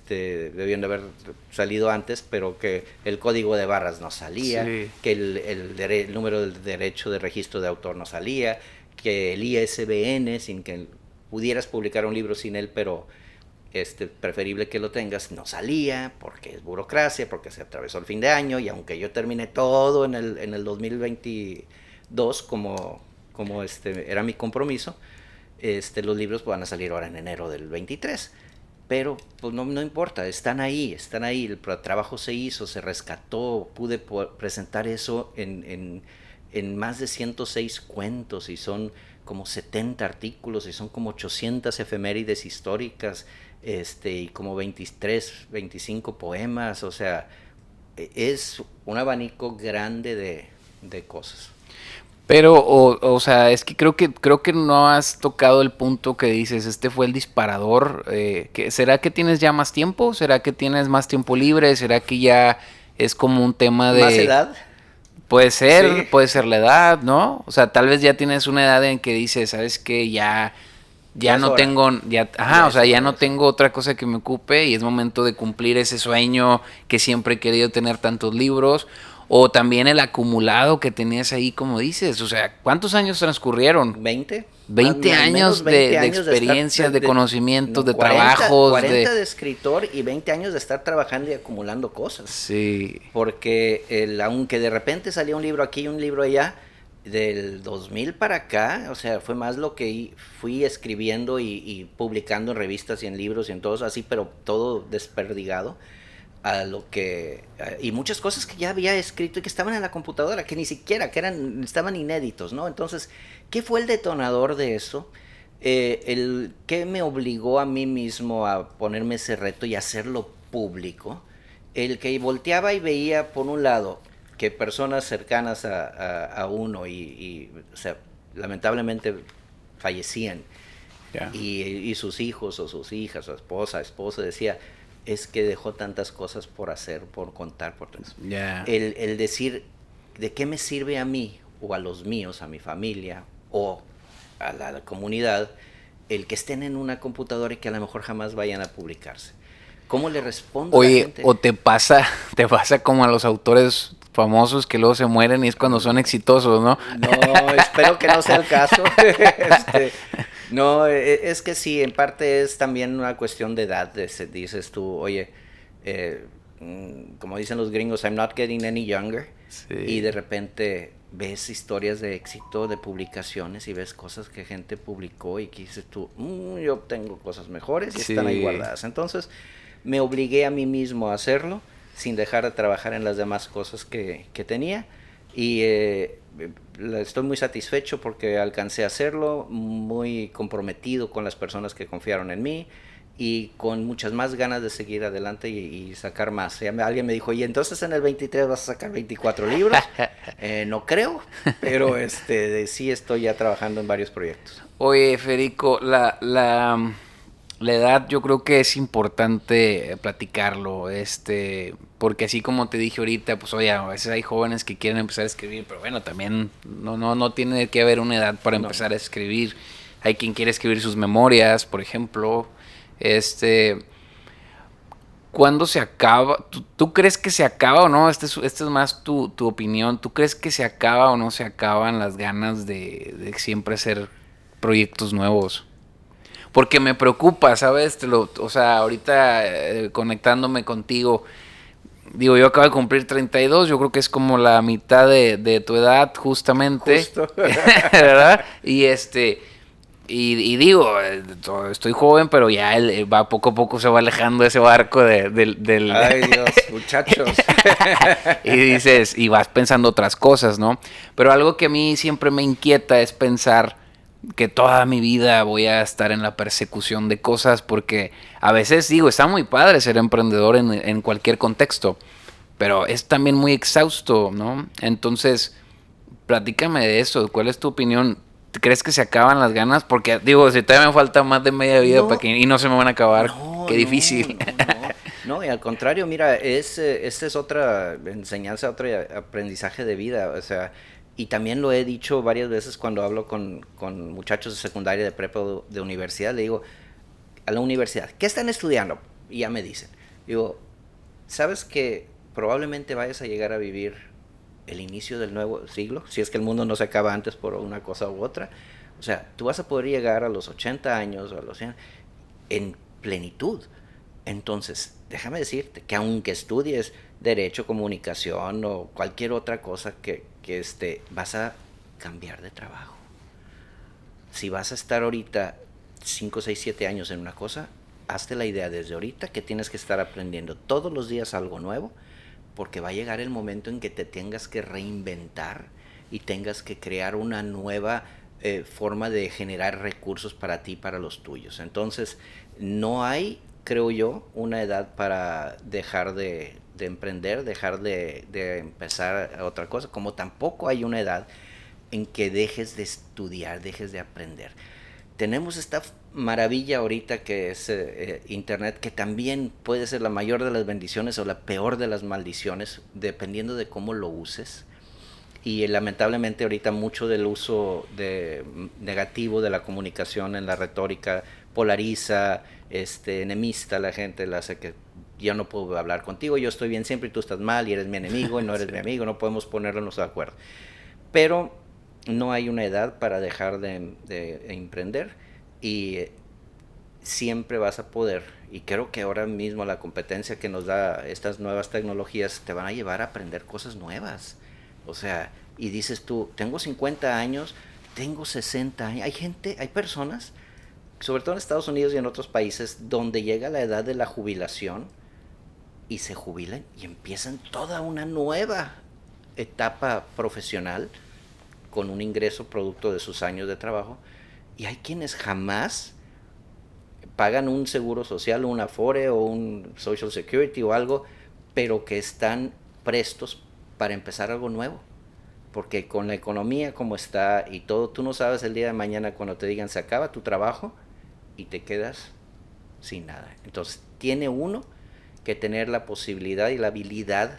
debían de haber salido antes, pero que el código de barras no salía, que el número del derecho de registro de autor no salía, que el ISBN, sin que pudieras publicar un libro sin él, pero preferible que lo tengas, no salía, porque es burocracia, porque se atravesó el fin de año, y aunque yo terminé todo en el 2022, como era mi compromiso, los libros van a salir ahora en enero del 23. Pero pues no importa, están ahí, el trabajo se hizo, se rescató, pude presentar eso en más de 106 cuentos y son como 70 artículos y son como 800 efemérides históricas, y como 23, 25 poemas, o sea, es un abanico grande de cosas. Pero, o sea, es que creo que no has tocado el punto que dices, este fue el disparador. ¿Será que tienes ya más tiempo? ¿Será que tienes más tiempo libre? ¿Será que ya es como un tema de... ¿Más edad? Puede ser la edad, ¿no? O sea, tal vez ya tienes una edad en que dices, ¿sabes qué? Ya no tengo, ya no tengo otra cosa que me ocupe y es momento de cumplir ese sueño que siempre he querido tener tantos libros. O también el acumulado que tenías ahí, como dices. O sea, ¿cuántos años transcurrieron? 20. 20 años de experiencia, de conocimientos, de trabajos. 40 de escritor y 20 años de estar trabajando y acumulando cosas. Sí. Porque aunque de repente salía un libro aquí y un libro allá, del 2000 para acá, o sea, fue más lo que fui escribiendo y publicando en revistas y en libros y en todo así, pero todo desperdigado. Y muchas cosas que ya había escrito y que estaban en la computadora, que ni siquiera, estaban inéditos, ¿no? Entonces, ¿qué fue el detonador de eso? ¿Qué me obligó a mí mismo a ponerme ese reto y hacerlo público? El que volteaba y veía, por un lado, que personas cercanas a uno o sea, lamentablemente fallecían, y sus hijos o sus hijas, su esposa, decía, es que dejó tantas cosas por hacer, por contar, por todo eso. El decir, ¿de qué me sirve a mí o a los míos, a mi familia o a la comunidad, el que estén en una computadora y que a lo mejor jamás vayan a publicarse? ¿Cómo le respondo a la gente? O te pasa como a los autores famosos que luego se mueren y es cuando son exitosos, ¿no? No, espero que no sea el caso. No, es que sí, en parte es también una cuestión de edad. Dices tú, oye, como dicen los gringos, I'm not getting any younger. Sí. Y de repente ves historias de éxito, de publicaciones y ves cosas que gente publicó y que dices tú, yo tengo cosas mejores y están ahí guardadas. Entonces me obligué a mí mismo a hacerlo sin dejar de trabajar en las demás cosas que tenía y estoy muy satisfecho porque alcancé a hacerlo, muy comprometido con las personas que confiaron en mí y con muchas más ganas de seguir adelante y sacar más. Alguien me dijo, y entonces en el 23 vas a sacar 24 libros. No creo, pero sí estoy ya trabajando en varios proyectos. Oye, Federico, la edad yo creo que es importante platicarlo, porque así como te dije ahorita, pues oye, a veces hay jóvenes que quieren empezar a escribir, pero bueno, también no tiene que haber una edad para empezar a escribir. Hay quien quiere escribir sus memorias, por ejemplo. ¿Cuándo se acaba? ¿Tú crees que se acaba o no? Esta es más tu opinión. ¿Tú crees que se acaba o no se acaban las ganas de siempre hacer proyectos nuevos? Porque me preocupa, ¿sabes? O sea, ahorita conectándome contigo, digo, yo acabo de cumplir 32, yo creo que es como la mitad de tu edad, justamente. Justo. ¿Verdad? Y digo, estoy joven, pero ya él va poco a poco se va alejando ese barco del... Ay, Dios, muchachos. Y dices, y vas pensando otras cosas, ¿no? Pero algo que a mí siempre me inquieta es pensar que toda mi vida voy a estar en la persecución de cosas, porque a veces digo, está muy padre ser emprendedor en cualquier contexto, pero es también muy exhausto, ¿no? Entonces, platícame de eso, ¿cuál es tu opinión? ¿Crees que se acaban las ganas? Porque digo, si todavía me falta más de media vida y no se me van a acabar, qué difícil. No, y al contrario, mira, esta es otra enseñanza, otro aprendizaje de vida, o sea, y también lo he dicho varias veces cuando hablo con muchachos de secundaria, de prepa, de universidad, le digo, a la universidad, ¿qué están estudiando? Y ya me dicen, digo, ¿sabes que probablemente vayas a llegar a vivir el inicio del nuevo siglo, si es que el mundo no se acaba antes por una cosa u otra? O sea, tú vas a poder llegar a los 80 años o a los 100 en plenitud. Entonces, déjame decirte que aunque estudies derecho, comunicación o cualquier otra cosa que vas a cambiar de trabajo. Si vas a estar ahorita 5, 6, 7 años en una cosa, hazte la idea desde ahorita que tienes que estar aprendiendo todos los días algo nuevo, porque va a llegar el momento en que te tengas que reinventar y tengas que crear una nueva forma de generar recursos para ti y para los tuyos. Entonces, no hay, creo yo, una edad para dejar de emprender, dejar de empezar a otra cosa, como tampoco hay una edad en que dejes de estudiar, dejes de aprender. Tenemos esta maravilla ahorita que es internet, que también puede ser la mayor de las bendiciones o la peor de las maldiciones, dependiendo de cómo lo uses. Y lamentablemente ahorita mucho del uso negativo de la comunicación en la retórica polariza, enemista a la gente, la hace que yo no puedo hablar contigo, yo estoy bien siempre y tú estás mal y eres mi enemigo y no eres mi amigo, no podemos ponernos de acuerdo. Pero no hay una edad para dejar de emprender y siempre vas a poder, y creo que ahora mismo la competencia que nos da estas nuevas tecnologías te van a llevar a aprender cosas nuevas. O sea, y dices tú, tengo 50 años, tengo 60 años, hay personas, sobre todo en Estados Unidos y en otros países, donde llega la edad de la jubilación y se jubilan y empiezan toda una nueva etapa profesional con un ingreso producto de sus años de trabajo, y hay quienes jamás pagan un seguro social, un Afore o un Social Security o algo, pero que están prestos para empezar algo nuevo, porque con la economía como está y todo, tú no sabes el día de mañana cuando te digan se acaba tu trabajo y te quedas sin nada. Entonces tiene uno que tener la posibilidad y la habilidad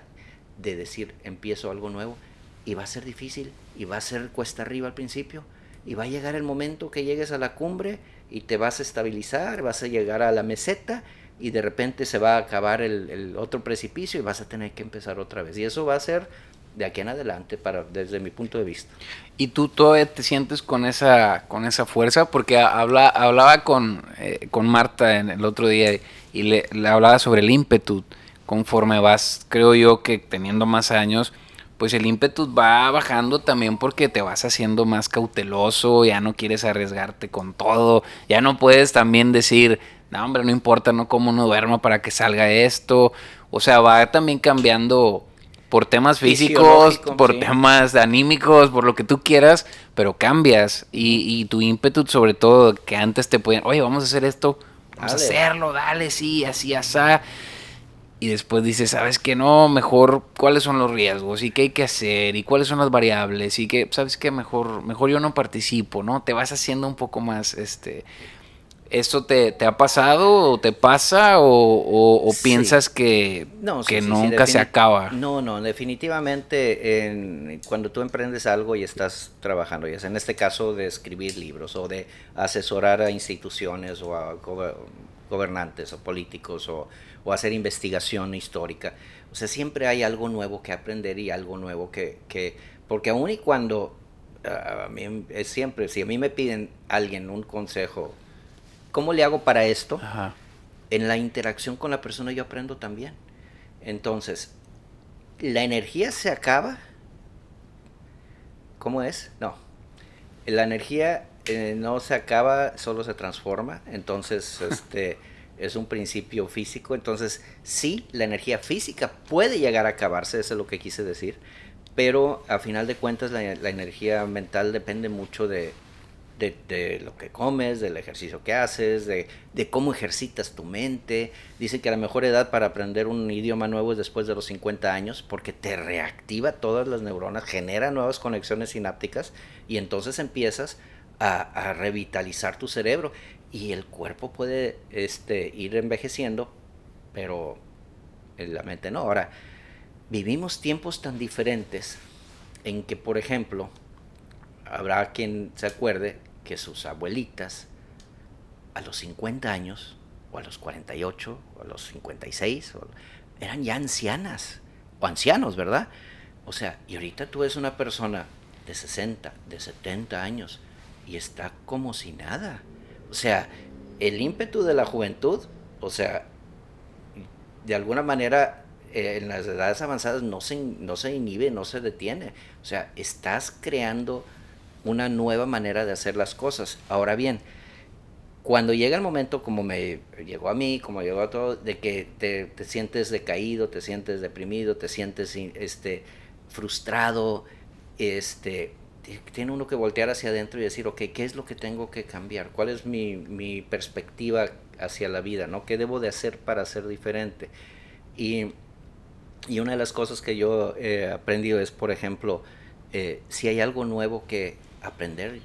de decir empiezo algo nuevo, y va a ser difícil y va a ser cuesta arriba al principio, y va a llegar el momento que llegues a la cumbre y te vas a estabilizar, vas a llegar a la meseta y de repente se va a acabar el otro precipicio y vas a tener que empezar otra vez, y eso va a ser de aquí en adelante desde mi punto de vista. ¿Y tú todavía te sientes con esa fuerza? Porque hablaba con Marta el otro día y le hablaba sobre el ímpetu. Conforme vas, creo yo que teniendo más años, pues el ímpetu va bajando también porque te vas haciendo más cauteloso, ya no quieres arriesgarte con todo, ya no puedes también decir, no hombre, no importa, no como no duermo para que salga esto. O sea, va también cambiando por temas físicos, por temas anímicos, por lo que tú quieras, pero cambias y tu ímpetu, sobre todo, que antes te podían, oye, vamos a hacer esto, vamos a hacerlo, dale, sí, así, asá. Y después dices, ¿sabes qué? No, mejor, ¿cuáles son los riesgos? ¿Y qué hay que hacer? ¿Y cuáles son las variables? Y que, ¿sabes qué? Mejor yo no participo, ¿no? Te vas haciendo un poco más, ¿Esto te ha pasado o te pasa o Sí. piensas que, No, que sí, nunca se acaba? No, definitivamente cuando tú emprendes algo y estás trabajando, ya sea en este caso de escribir libros o de asesorar a instituciones o a gobernantes o políticos o hacer investigación histórica, o sea, siempre hay algo nuevo que aprender y algo nuevo porque aun y cuando, a mí es siempre, si a mí me piden alguien un consejo, ¿cómo le hago para esto? Ajá. En la interacción con la persona yo aprendo también. Entonces, ¿la energía se acaba? ¿Cómo es? No. La energía no se acaba, solo se transforma. Entonces, es un principio físico. Entonces, sí, la energía física puede llegar a acabarse, eso es lo que quise decir. Pero, a final de cuentas, la energía mental depende mucho de lo que comes, del ejercicio que haces, de cómo ejercitas tu mente. Dice que la mejor edad para aprender un idioma nuevo es después de los 50 años, porque te reactiva todas las neuronas, genera nuevas conexiones sinápticas y entonces empiezas a revitalizar tu cerebro y el cuerpo puede ir envejeciendo, pero la mente no. Ahora, vivimos tiempos tan diferentes en que, por ejemplo, habrá quien se acuerde que sus abuelitas a los 50 años, o a los 48, o a los 56, eran ya ancianas, o ancianos, ¿verdad? O sea, y ahorita tú ves una persona de 60, de 70 años, y está como si nada. O sea, el ímpetu de la juventud, o sea, de alguna manera, en las edades avanzadas no se inhibe, no se detiene. O sea, estás creando una nueva manera de hacer las cosas. Ahora bien, cuando llega el momento, como me llegó a mí, como llegó a todo, de que te sientes decaído, te sientes deprimido, te sientes frustrado, tiene uno que voltear hacia adentro y decir, ok, ¿qué es lo que tengo que cambiar? ¿Cuál es mi perspectiva hacia la vida? ¿No? ¿Qué debo de hacer para ser diferente? Y una de las cosas que yo he aprendido es, por ejemplo, si hay algo nuevo que aprender,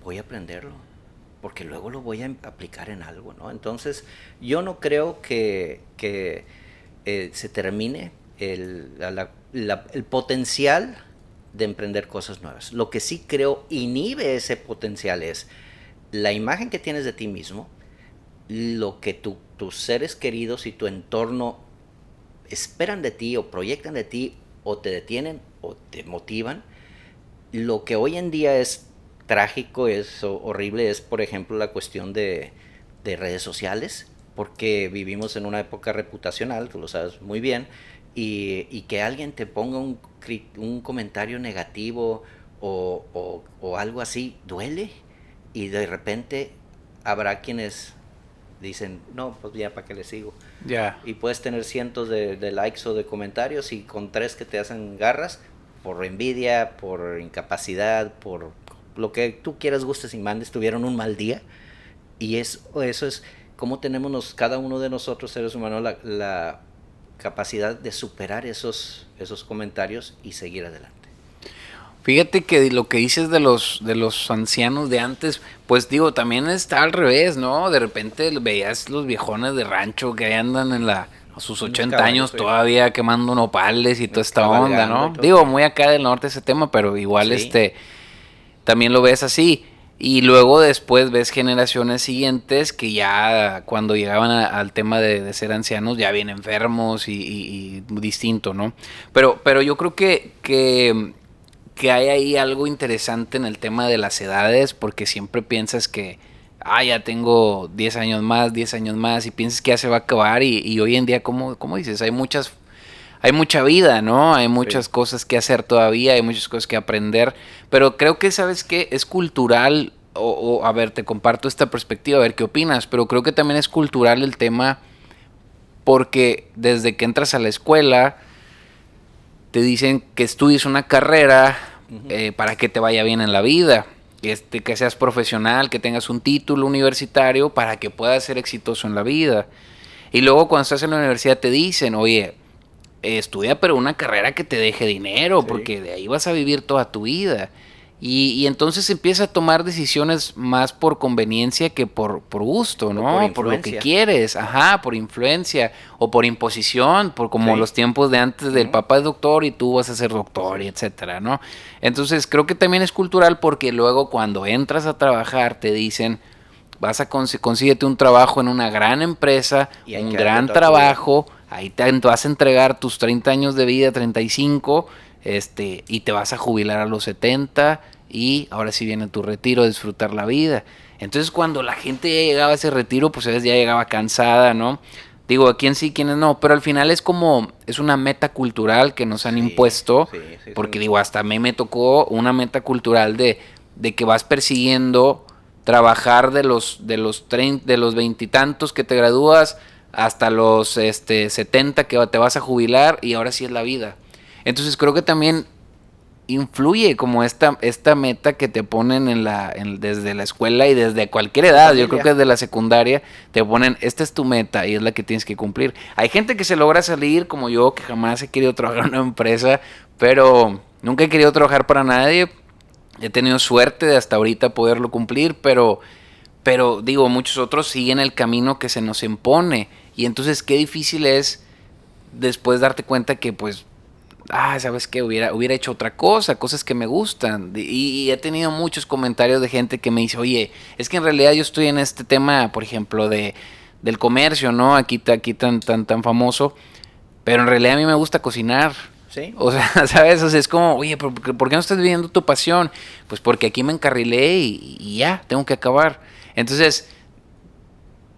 voy a aprenderlo, porque luego lo voy a aplicar en algo, ¿no? Entonces, yo no creo que se termine el potencial de emprender cosas nuevas. Lo que sí creo inhibe ese potencial es la imagen que tienes de ti mismo, lo que tus seres queridos y tu entorno esperan de ti o proyectan de ti o te detienen o te motivan. Lo que hoy en día es trágico, es horrible, es por ejemplo la cuestión de redes sociales, porque vivimos en una época reputacional, tú lo sabes muy bien, y que alguien te ponga un comentario negativo o algo así, duele, y de repente habrá quienes dicen, no, pues ya, ¿para qué le sigo? Ya. Y puedes tener cientos de likes o de comentarios y con 3 que te hacen garras, por envidia, por incapacidad, por lo que tú quieras, gustes y mandes, tuvieron un mal día. Y eso es cómo tenemos cada uno de nosotros, seres humanos, la capacidad de superar esos comentarios y seguir adelante. Fíjate que lo que dices de los ancianos de antes, pues digo, también está al revés, ¿no? De repente veías los viejones de rancho que andan a sus 80 años todavía quemando nopales y toda esta onda, ¿no? Digo, muy acá del norte ese tema, pero igual sí. También lo ves así. Y luego después ves generaciones siguientes que ya cuando llegaban al tema de ser ancianos ya bien enfermos y distinto, ¿no? Pero yo creo que hay ahí algo interesante en el tema de las edades, porque siempre piensas que, ya tengo 10 años más, y piensas que ya se va a acabar, y hoy en día, como dices, hay mucha vida, ¿no? Hay muchas cosas que hacer todavía, hay muchas cosas que aprender, pero creo que, ¿sabes qué? Es cultural, a ver, te comparto esta perspectiva, a ver qué opinas, pero creo que también es cultural el tema, porque desde que entras a la escuela te dicen que estudies una carrera para que te vaya bien en la vida. que seas profesional, que tengas un título universitario para que puedas ser exitoso en la vida. Y luego cuando estás en la universidad te dicen, oye, estudia pero una carrera que te deje dinero, porque de ahí vas a vivir toda tu vida. Y entonces empieza a tomar decisiones más por conveniencia que por gusto, ¿no? Por lo que quieres, por influencia o por imposición, por como los tiempos de antes del papá es doctor y tú vas a ser doctor, y etcétera, ¿no? Entonces creo que también es cultural porque luego cuando entras a trabajar te dicen, vas a consíguete un trabajo en una gran empresa, un gran trabajo, ahí te vas a entregar tus 30 años de vida, 35, y te vas a jubilar a los 70 y ahora sí viene tu retiro, disfrutar la vida. Entonces cuando la gente ya llegaba a ese retiro, pues a veces ya llegaba cansada, ¿no? Digo, a quién sí, quiénes no, pero al final es una meta cultural que nos han impuesto, porque digo, hasta a mí me tocó una meta cultural de que vas persiguiendo trabajar de los 20 y tantos que te gradúas hasta los 70 que te vas a jubilar y ahora sí es la vida. Entonces creo que también influye como esta meta que te ponen desde la escuela y desde cualquier edad. Yo creo que desde la secundaria te ponen, esta es tu meta y es la que tienes que cumplir. Hay gente que se logra salir, como yo, que jamás he querido trabajar en una empresa, pero nunca he querido trabajar para nadie. He tenido suerte de hasta ahorita poderlo cumplir, pero digo, muchos otros siguen el camino que se nos impone. Y entonces qué difícil es después darte cuenta que pues, ¿sabes qué? Hubiera hecho otra cosa, cosas que me gustan. Y he tenido muchos comentarios de gente que me dice, oye, es que en realidad yo estoy en este tema, por ejemplo, del comercio, ¿no? Aquí tan famoso, pero en realidad a mí me gusta cocinar. ¿Sí? O sea, ¿sabes? O sea, es como, oye, ¿por qué no estás viviendo tu pasión? Pues porque aquí me encarrilé y ya, tengo que acabar. Entonces,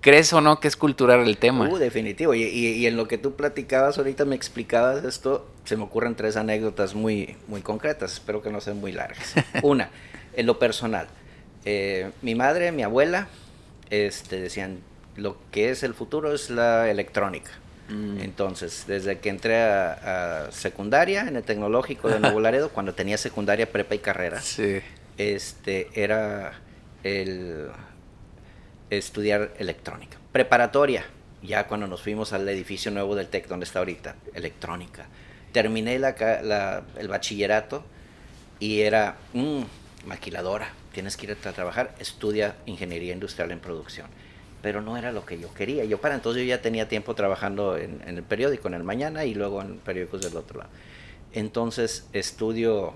¿crees o no que es cultural el tema? Definitivo. Y en lo que tú platicabas ahorita, me explicabas esto, se me ocurren 3 anécdotas muy, muy concretas, espero que no sean muy largas. Una, en lo personal, mi madre, mi abuela, decían, lo que es el futuro es la electrónica. Entonces, desde que entré a secundaria en el Tecnológico de Nuevo Laredo, cuando tenía secundaria, prepa y carrera, era el estudiar electrónica. Preparatoria, ya cuando nos fuimos al edificio nuevo del TEC, donde está ahorita, electrónica. Terminé el bachillerato y era maquiladora, tienes que ir a trabajar, estudia ingeniería industrial en producción. Pero no era lo que yo quería. Yo para entonces yo ya tenía tiempo trabajando en el periódico, en el Mañana, y luego en periódicos del otro lado. Entonces estudio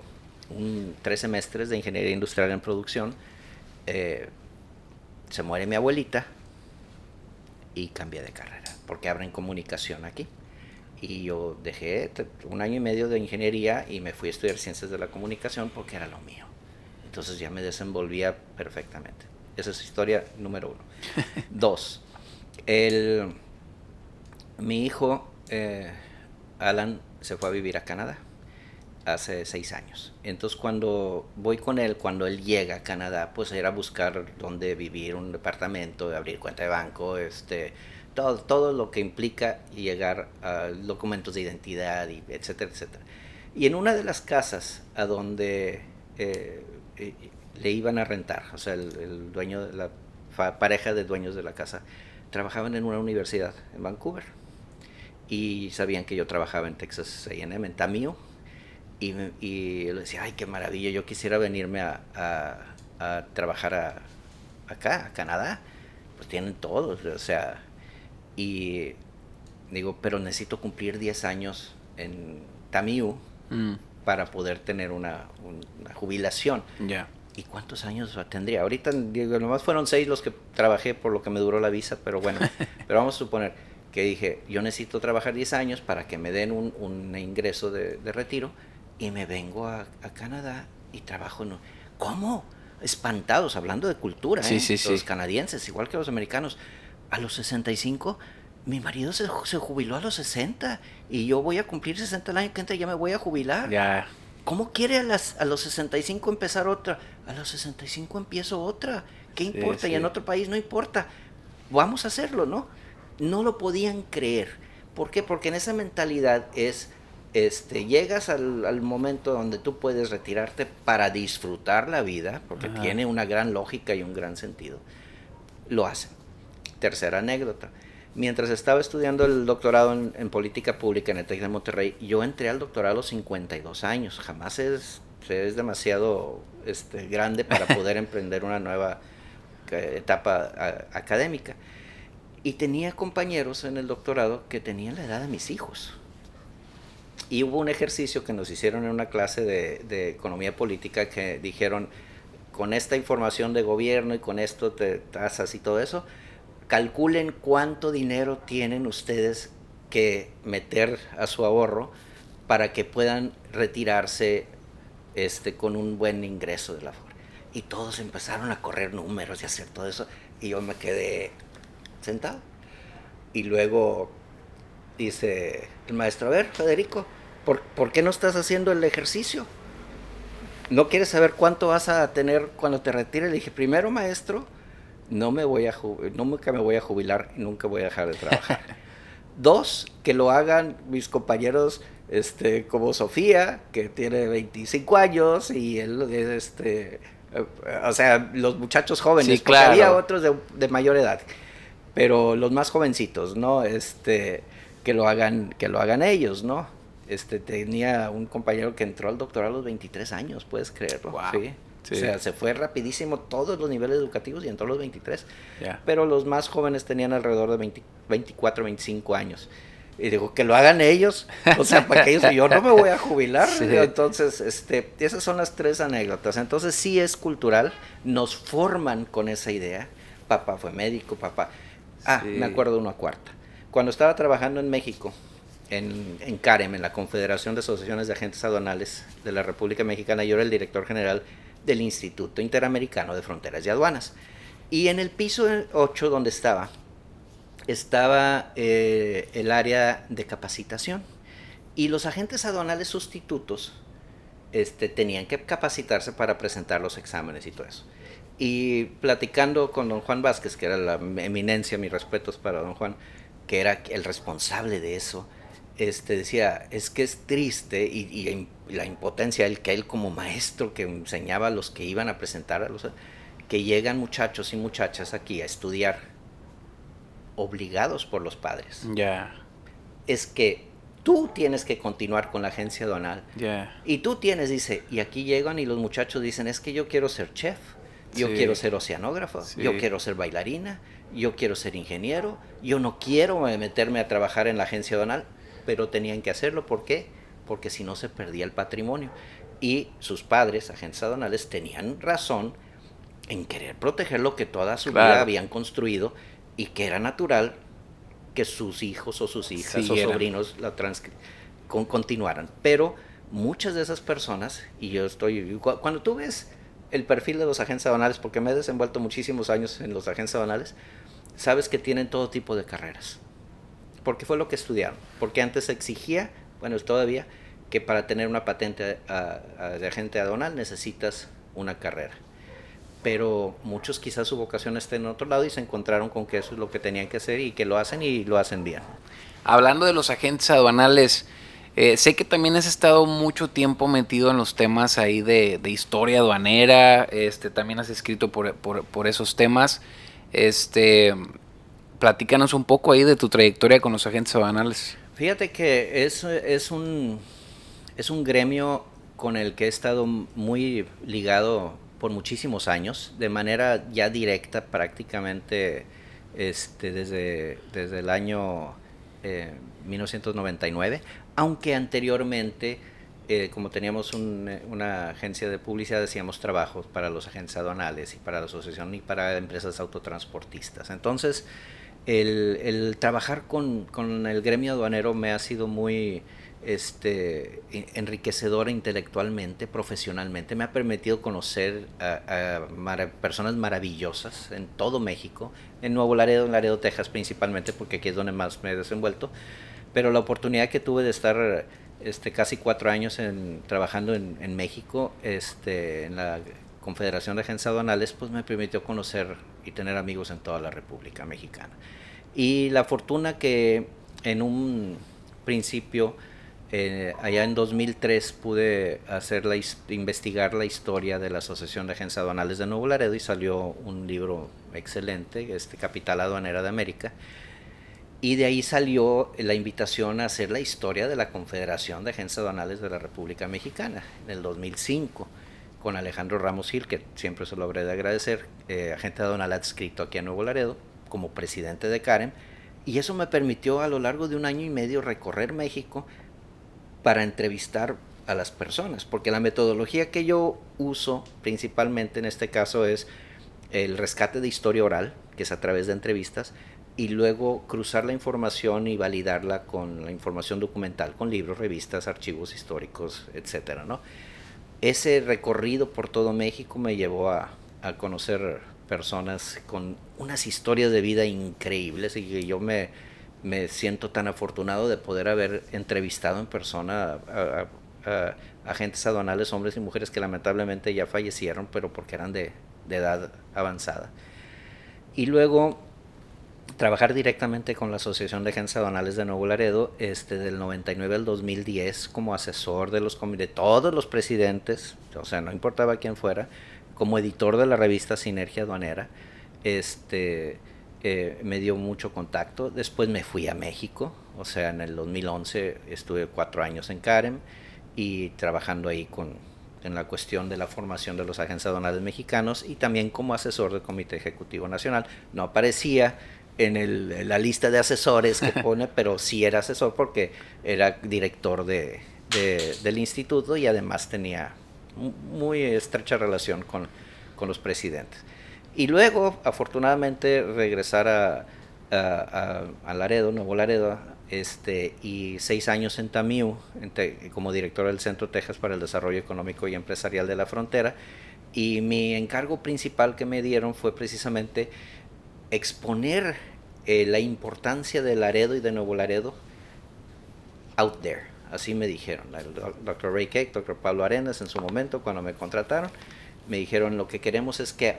3 semestres de ingeniería industrial en producción. Se muere mi abuelita y cambié de carrera, porque abren comunicación aquí. Y yo dejé 1 año y medio de ingeniería y me fui a estudiar ciencias de la comunicación porque era lo mío. Entonces ya me desenvolvía perfectamente. Esa es historia número 1. 2, mi hijo Alan se fue a vivir a Canadá hace 6 años. Entonces cuando voy con él, cuando él llega a Canadá, pues era buscar dónde vivir, un departamento, abrir cuenta de banco, todo lo que implica llegar a documentos de identidad, y etcétera, etcétera. Y en una de las casas a donde le iban a rentar, o sea, el dueño de la pareja de dueños de la casa, trabajaban en una universidad en Vancouver y sabían que yo trabajaba en Texas A&M, en TAMIU, y le decía, ay, qué maravilla, yo quisiera venirme a trabajar acá, a Canadá, pues tienen todo, o sea, y digo, pero necesito cumplir 10 años en TAMIU para poder tener una jubilación. Ya. ¿Y cuántos años tendría? Ahorita, digo, nomás fueron 6 los que trabajé por lo que me duró la visa, pero bueno, pero vamos a suponer que dije, yo necesito trabajar 10 años para que me den un ingreso de retiro, y me vengo a Canadá y trabajo en... ¿Cómo? Espantados, hablando de cultura, sí, los canadienses, igual que los americanos. A los 65, mi marido se jubiló a los 60, y yo voy a cumplir 60 el año que entra, ya me voy a jubilar. Ya. ¿Cómo quiere a los 65 empezar otra? A los 65 empiezo otra. ¿Qué importa? Sí. Y en otro país no importa. Vamos a hacerlo, ¿no? No lo podían creer. ¿Por qué? Porque en esa mentalidad es llegas al momento donde tú puedes retirarte para disfrutar la vida, porque tiene una gran lógica y un gran sentido, lo hacen. Tercera anécdota. Mientras estaba estudiando el doctorado en política pública en el TEC de Monterrey, yo entré al doctorado a los 52 años. Jamás es demasiado grande para poder emprender una nueva etapa académica. Y tenía compañeros en el doctorado que tenían la edad de mis hijos. Y hubo un ejercicio que nos hicieron en una clase de economía política que dijeron, con esta información de gobierno y con esto de tasas y todo eso, calculen cuánto dinero tienen ustedes que meter a su ahorro para que puedan retirarse con un buen ingreso de la Afore. Y todos empezaron a correr números y hacer todo eso, y yo me quedé sentado. Y luego dice el maestro, a ver, Federico, ¿por qué no estás haciendo el ejercicio? ¿No quieres saber cuánto vas a tener cuando te retires? Le dije, primero, maestro, nunca me voy a jubilar y nunca voy a dejar de trabajar. 2, que lo hagan mis compañeros como Sofía, que tiene 25 años, y él, o sea, los muchachos jóvenes, sí, claro. Porque había otros de mayor edad, pero los más jovencitos, ¿no? Que lo hagan ellos, ¿no? Tenía un compañero que entró al doctorado a los 23 años, ¿puedes creerlo? Wow. Sí. O sea, se fue rapidísimo todos los niveles educativos y entró a los 23. Yeah. Pero los más jóvenes tenían alrededor de 24, 25 años. Y digo, que lo hagan ellos. O sea, para que ellos, yo no me voy a jubilar. Sí. Entonces, esas son las 3 anécdotas. Entonces, sí es cultural. Nos forman con esa idea. Papá fue médico, papá. Sí. Me acuerdo una cuarta. Cuando estaba trabajando en México, en CAREM, en la Confederación de Asociaciones de Agentes Aduanales de la República Mexicana, yo era el director general del Instituto Interamericano de Fronteras y Aduanas. Y en el piso 8 donde estaba el área de capacitación. Y los agentes aduanales sustitutos tenían que capacitarse para presentar los exámenes y todo eso. Y platicando con don Juan Vázquez, que era la eminencia, mis respetos para don Juan, que era el responsable de eso, decía, es que es triste y la impotencia, que él como maestro que enseñaba a los que iban a presentar, que llegan muchachos y muchachas aquí a estudiar obligados por los padres. Ya. Yeah. Es que tú tienes que continuar con la agencia aduanal. Yeah. Y tú dice, y aquí llegan y los muchachos dicen, es que yo quiero ser chef, yo quiero ser oceanógrafo, yo quiero ser bailarina, yo quiero ser ingeniero, yo no quiero meterme a trabajar en la agencia aduanal. Pero tenían que hacerlo, ¿por qué? Porque si no se perdía el patrimonio. Y sus padres, agentes aduanales, tenían razón en querer proteger lo que toda su vida habían construido y que era natural que sus hijos o sus hijas o sobrinos continuaran. Pero muchas de esas personas, y cuando tú ves el perfil de los agentes aduanales, porque me he desenvuelto muchísimos años en los agentes aduanales, sabes que tienen todo tipo de carreras. Porque fue lo que estudiaron. Porque antes se exigía, bueno, todavía, que para tener una patente de agente aduanal necesitas una carrera. Pero muchos quizás su vocación esté en otro lado y se encontraron con que eso es lo que tenían que hacer y que lo hacen y lo hacen bien. Hablando de los agentes aduanales, sé que también has estado mucho tiempo metido en los temas ahí de historia aduanera, también has escrito por esos temas. Platícanos un poco ahí de tu trayectoria con los agentes aduanales. Fíjate que es un gremio con el que he estado muy ligado por muchísimos años, de manera ya directa prácticamente desde el año 1999, aunque anteriormente, como teníamos una agencia de publicidad, hacíamos trabajos para los agentes aduanales y para la asociación y para empresas autotransportistas. Entonces, el trabajar con el gremio aduanero me ha sido muy enriquecedor intelectualmente, profesionalmente. Me ha permitido conocer a personas maravillosas en todo México, en Nuevo Laredo, en Laredo, Texas principalmente, porque aquí es donde más me he desenvuelto. Pero la oportunidad que tuve de estar casi 4 años trabajando en México, en la Confederación de Agentes Aduanales, pues me permitió conocer y tener amigos en toda la República Mexicana. Y la fortuna que en un principio Allá en 2003 pude investigar la historia de la Asociación de Agentes Aduanales de Nuevo Laredo y salió un libro excelente, Capital Aduanera de América. Y de ahí salió la invitación a hacer la historia de la Confederación de Agentes Aduanales de la República Mexicana en el 2005 con Alejandro Ramos Gil, que siempre se lo habré de agradecer, agente aduanal adscrito aquí a Nuevo Laredo, como presidente de CAREM. Y eso me permitió a lo largo de 1 año y medio recorrer México para entrevistar a las personas, porque la metodología que yo uso principalmente en este caso es el rescate de historia oral, que es a través de entrevistas, y luego cruzar la información y validarla con la información documental, con libros, revistas, archivos históricos, etcétera, ¿no? Ese recorrido por todo México me llevó a conocer personas con unas historias de vida increíbles, y que yo me siento tan afortunado de poder haber entrevistado en persona a agentes aduanales, hombres y mujeres que lamentablemente ya fallecieron, pero porque eran de edad avanzada. Y luego trabajar directamente con la Asociación de Agentes Aduanales de Nuevo Laredo, del 99 al 2010, como asesor de todos los presidentes, o sea, no importaba quién fuera, como editor de la revista Sinergia Aduanera. Me dio mucho contacto. Después me fui a México, o sea, en el 2011 estuve 4 años en CAREM y trabajando ahí en la cuestión de la formación de los agentes aduanales mexicanos y también como asesor del Comité Ejecutivo Nacional. No aparecía en la lista de asesores que pone, pero sí era asesor porque era director del instituto y además tenía muy estrecha relación con los presidentes. Y luego, afortunadamente, regresar a Laredo, Nuevo Laredo, y 6 años en TAMIU, como director del Centro Texas para el Desarrollo Económico y Empresarial de la Frontera. Y mi encargo principal que me dieron fue precisamente exponer la importancia de Laredo y de Nuevo Laredo out there. Así me dijeron, el Dr. Ray Keck, Dr. Pablo Arenas en su momento cuando me contrataron, me dijeron lo que queremos es que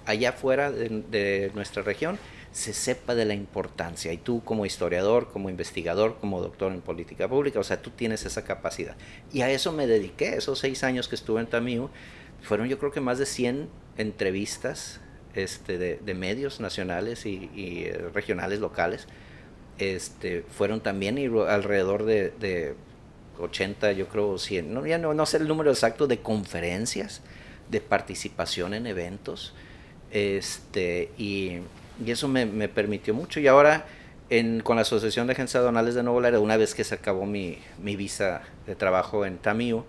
allá afuera de nuestra región se sepa de la importancia, y tú como historiador, como investigador, como doctor en política pública, o sea, tú tienes esa capacidad. Y a eso me dediqué. Esos 6 años que estuve en TAMIU fueron, yo creo que más de 100 entrevistas de medios nacionales y regionales, locales. Fueron también alrededor de 80, yo creo 100, no sé el número exacto, de conferencias, de participación en eventos, y eso me permitió mucho. Y ahora con la Asociación de Agentes Aduanales de Nuevo Laredo, una vez que se acabó mi visa de trabajo en TAMIU,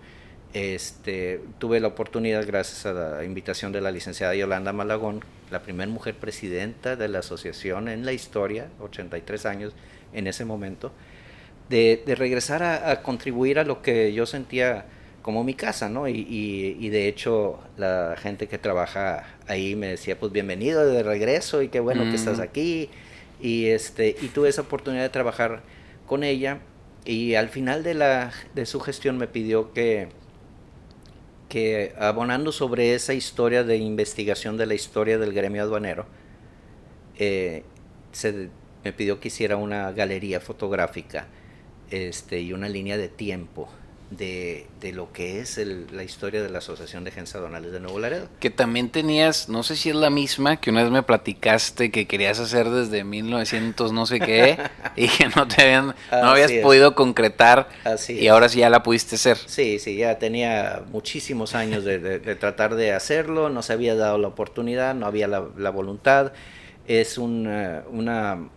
tuve la oportunidad, gracias a la invitación de la licenciada Yolanda Malagón, la primera mujer presidenta de la asociación en la historia, 83 años en ese momento, de regresar a contribuir a lo que yo sentía como mi casa, ¿no? Y de hecho la gente que trabaja ahí me decía, pues bienvenido de regreso y qué bueno que estás aquí. Y tuve esa oportunidad de trabajar con ella, y al final de su gestión me pidió que abonando sobre esa historia de investigación de la historia del gremio aduanero, me pidió que hiciera una galería fotográfica y una línea de tiempo de lo que es la historia de la Asociación de Agentes Aduanales de Nuevo Laredo. Que también tenías, no sé si es la misma, que una vez me platicaste que querías hacer desde 1900 no sé qué, y que no habías podido concretar. Así y ahora sí ya la pudiste hacer. Sí, ya tenía muchísimos años de tratar de hacerlo, no se había dado la oportunidad, no había la voluntad. Es una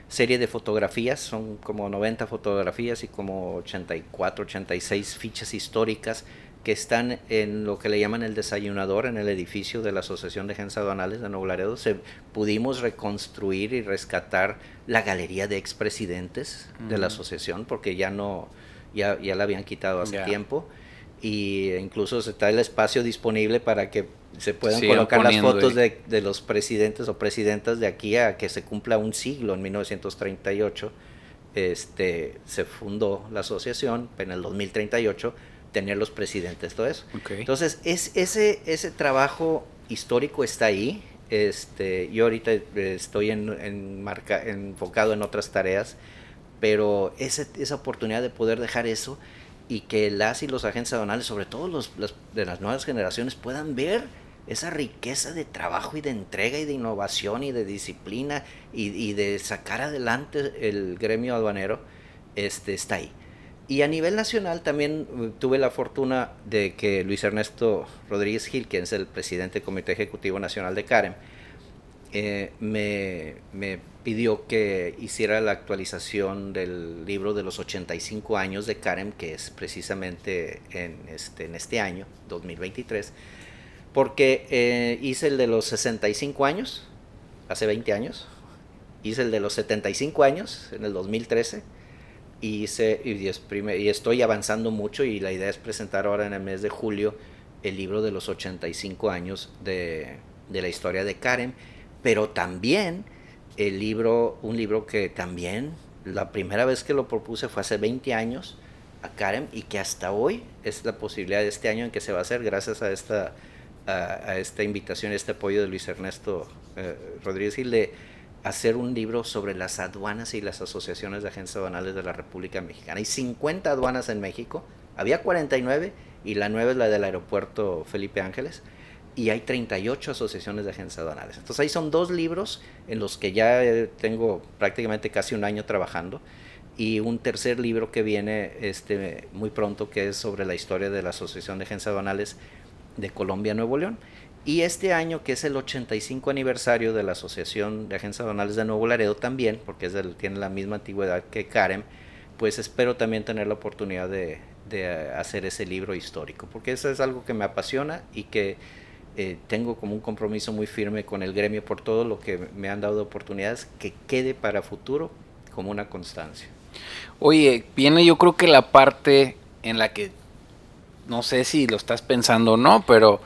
serie de fotografías, son como 90 fotografías y como 84, 86 fichas históricas que están en lo que le llaman el desayunador, en el edificio de la Asociación de Agentes Aduanales de Nuevo Laredo. Pudimos reconstruir y rescatar la galería de expresidentes de la asociación, porque ya la habían quitado hace tiempo, y incluso está el espacio disponible para que se puedan colocar las fotos de los presidentes o presidentas de aquí a que se cumpla un siglo. En 1938 se fundó la asociación, en el 2038 tener los presidentes, todo eso. Okay. Entonces ese trabajo histórico está ahí. Yo ahorita estoy enfocado en otras tareas, pero esa oportunidad de poder dejar eso y que las y los agentes aduanales, sobre todo los de las nuevas generaciones, puedan ver esa riqueza de trabajo y de entrega y de innovación y de disciplina y de sacar adelante el gremio aduanero, está ahí. Y a nivel nacional también tuve la fortuna de que Luis Ernesto Rodríguez Gil, quien es el presidente del Comité Ejecutivo Nacional de CAREM, me pidió que hiciera la actualización del libro de los 85 años de CAREM, que es precisamente en este año, 2023, porque hice el de los 65 años, hace 20 años, hice el de los 75 años, en el 2013, y estoy avanzando mucho, y la idea es presentar ahora en el mes de julio el libro de los 85 años de la historia de CAREM, pero también un libro que también la primera vez que lo propuse fue hace 20 años a CAREM, y que hasta hoy es la posibilidad de este año en que se va a hacer gracias a esta invitación, este apoyo de Luis Ernesto Rodríguez Gil, de hacer un libro sobre las aduanas y las asociaciones de agentes aduanales de la República Mexicana. Hay 50 aduanas en México, había 49 y la 9 es la del aeropuerto Felipe Ángeles, y hay 38 asociaciones de agentes aduanales. Entonces ahí son 2 libros en los que ya tengo prácticamente casi un año trabajando, y un tercer libro que viene muy pronto, que es sobre la historia de la Asociación de Agentes Aduanales de Colombia, Nuevo León. Y este año, que es el 85 aniversario de la Asociación de Agentes Aduanales de Nuevo Laredo también, porque tiene la misma antigüedad que CAREM, pues espero también tener la oportunidad de hacer ese libro histórico, porque eso es algo que me apasiona y que tengo como un compromiso muy firme con el gremio por todo lo que me han dado de oportunidades, que quede para futuro como una constancia. Oye, viene yo creo que la parte en la que, no sé si lo estás pensando o no, pero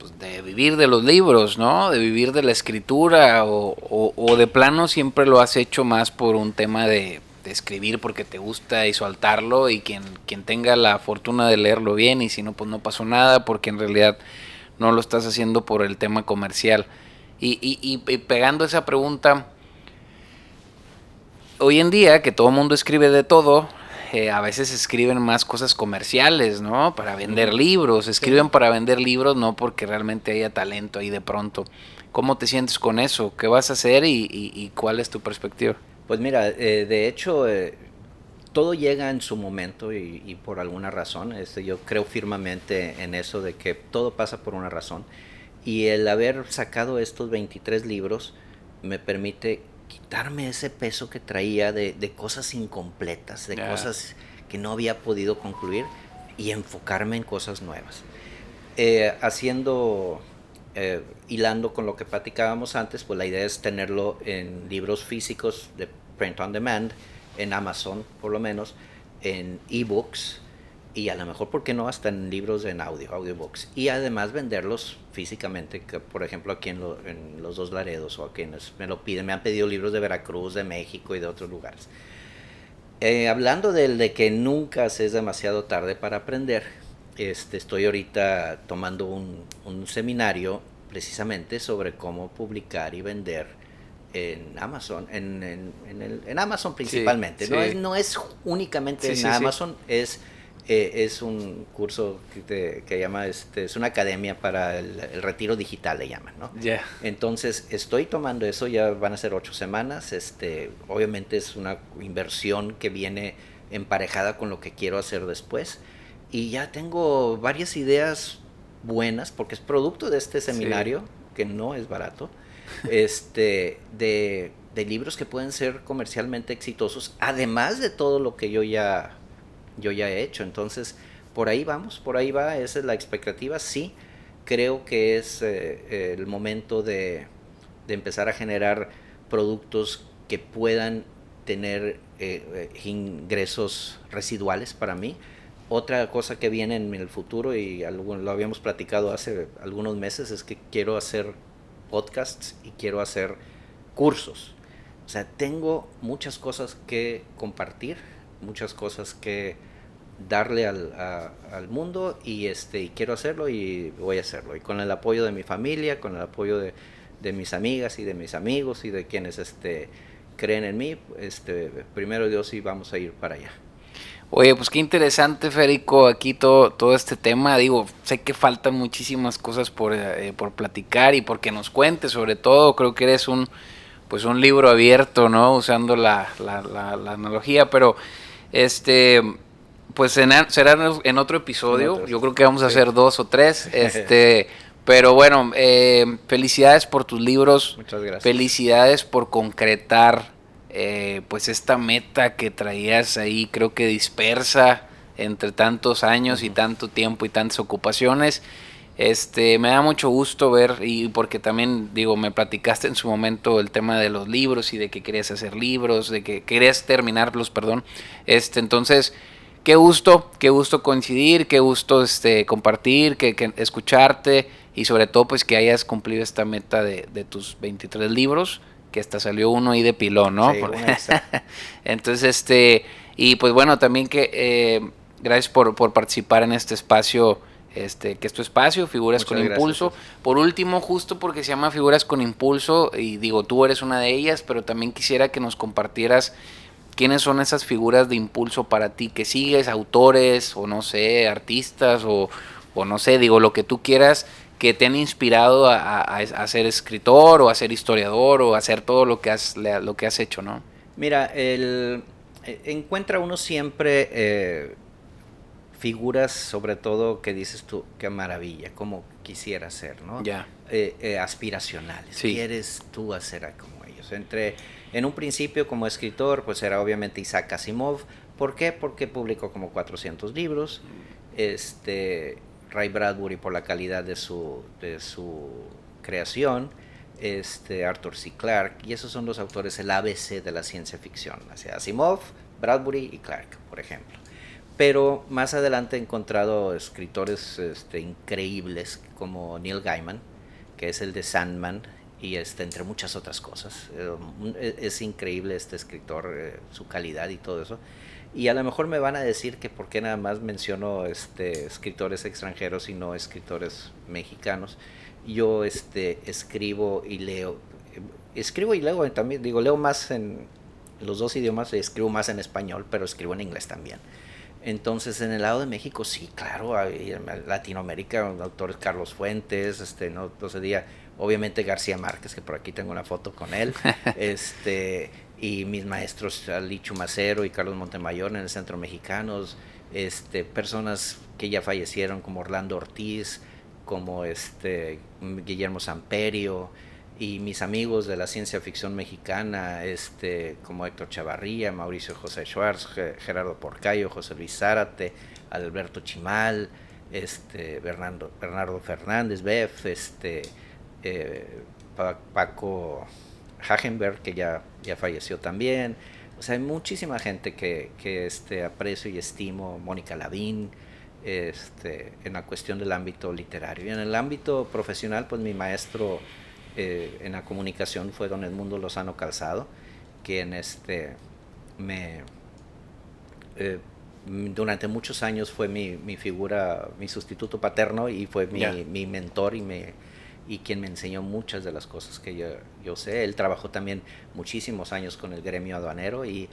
pues, de vivir de los libros, ¿no? De vivir de la escritura, o de plano siempre lo has hecho más por un tema de escribir porque te gusta y soltarlo, y quien tenga la fortuna de leerlo bien, y si no, pues no pasó nada, porque en realidad no lo estás haciendo por el tema comercial. Y pegando esa pregunta, hoy en día que todo el mundo escribe de todo, a veces escriben más cosas comerciales, ¿no? Para vender libros, escriben para vender libros, no porque realmente haya talento ahí de pronto. ¿Cómo te sientes con eso? ¿Qué vas a hacer y cuál es tu perspectiva? Pues mira, de hecho, todo llega en su momento y por alguna razón. Yo creo firmemente en eso, de que todo pasa por una razón. Y el haber sacado estos 23 libros me permite quitarme ese peso que traía de cosas incompletas, de cosas que no había podido concluir, y enfocarme en cosas nuevas. Hilando con lo que platicábamos antes, pues la idea es tenerlo en libros físicos de print on demand, en Amazon por lo menos, en ebooks, y a lo mejor, ¿por qué no?, hasta en libros en audiobooks, y además venderlos físicamente, que por ejemplo aquí en los Dos Laredos, o a quienes me lo piden, me han pedido libros de Veracruz, de México y de otros lugares. Hablando de que nunca se es demasiado tarde para aprender, estoy ahorita tomando un seminario precisamente sobre cómo publicar y vender en Amazon, en Amazon principalmente. Sí, sí. No es únicamente en Amazon, sí. Es un curso que llama, es una academia para el retiro digital, le llaman, ¿no? Yeah. Entonces estoy tomando eso, ya van a ser 8 semanas, obviamente es una inversión que viene emparejada con lo que quiero hacer después, y ya tengo varias ideas buenas, porque es producto de este seminario, sí, que no es barato, de libros que pueden ser comercialmente exitosos, además de todo lo que yo ya he hecho. Entonces, por ahí vamos, por ahí va, esa es la expectativa. Sí, creo que es el momento de empezar a generar productos que puedan tener ingresos residuales para mí. Otra cosa que viene en el futuro, y lo habíamos platicado hace algunos meses, es que quiero hacer podcasts y quiero hacer cursos. O sea, tengo muchas cosas que compartir, muchas cosas que darle al mundo, y quiero hacerlo y voy a hacerlo. Y con el apoyo de mi familia, con el apoyo de mis amigas y de mis amigos y de quienes creen en mí, primero Dios, sí vamos a ir para allá. Oye, pues qué interesante, Federico, aquí todo este tema. Digo, sé que faltan muchísimas cosas por platicar y por que nos cuentes. Sobre todo, creo que eres un libro abierto, ¿no? Usando la analogía, pero pues será en otro episodio. Yo creo que vamos a hacer 2 o 3. Pero bueno, felicidades por tus libros. Muchas gracias. Felicidades por concretar pues esta meta que traías ahí, creo que dispersa entre tantos años y tanto tiempo y tantas ocupaciones. Me da mucho gusto ver, y porque también, digo, me platicaste en su momento el tema de los libros y de que querías hacer libros, de que querías terminarlos, perdón. Entonces, qué gusto coincidir, qué gusto compartir, que escucharte, y sobre todo pues que hayas cumplido esta meta de tus 23 libros, que hasta salió uno ahí de pilón, ¿no? Sí, Entonces, y pues bueno, también que gracias por participar en este espacio, que es tu espacio, Figuras con Impulso. Gracias. Por último, justo porque se llama Figuras con Impulso, y digo, tú eres una de ellas, pero también quisiera que nos compartieras quiénes son esas figuras de impulso para ti, que sigues, autores, o no sé, artistas, o no sé, digo, lo que tú quieras, que te han inspirado a ser escritor, o a ser historiador, o a hacer todo lo que has hecho, ¿no? Mira, encuentra uno siempre figuras, sobre todo, que dices tú, qué maravilla, como quisiera ser, ¿no? Ya. Aspiracionales. Sí. ¿Quieres tú hacer como ellos? En un principio, como escritor, pues era obviamente Isaac Asimov. ¿Por qué? Porque publicó como 400 libros. Ray Bradbury por la calidad de su creación. Arthur C. Clarke, y esos son los autores, el ABC de la ciencia ficción, o sea, Asimov, Bradbury y Clarke, por ejemplo. Pero más adelante he encontrado escritores increíbles como Neil Gaiman, que es el de Sandman, y entre muchas otras cosas. Es increíble este escritor, su calidad y todo eso. Y a lo mejor me van a decir que por qué nada más menciono escritores extranjeros y no escritores mexicanos. Yo escribo y leo también, digo, leo más en los dos idiomas, escribo más en español, pero escribo en inglés también. Entonces, en el lado de México, sí, claro, en Latinoamérica, autores Carlos Fuentes, no se diga, obviamente García Márquez, que por aquí tengo una foto con él, y mis maestros Ali Chumacero y Carlos Montemayor en el Centro Mexicanos, personas que ya fallecieron como Orlando Ortiz, como Guillermo Samperio, y mis amigos de la ciencia ficción mexicana, como Héctor Chavarría, Mauricio José Schwartz, Gerardo Porcayo, José Luis Zárate, Alberto Chimal, Bernardo Fernández, Beff, Paco Hagenberg, que ya falleció también. O sea, hay muchísima gente que aprecio y estimo, Mónica Lavín, en la cuestión del ámbito literario. Y en el ámbito profesional, pues mi maestro en la comunicación fue don Edmundo Lozano Calzado, quien durante muchos años fue mi figura, mi sustituto paterno, y fue mi mentor y quien me enseñó muchas de las cosas que yo sé. Él trabajó también muchísimos años con el gremio aduanero, y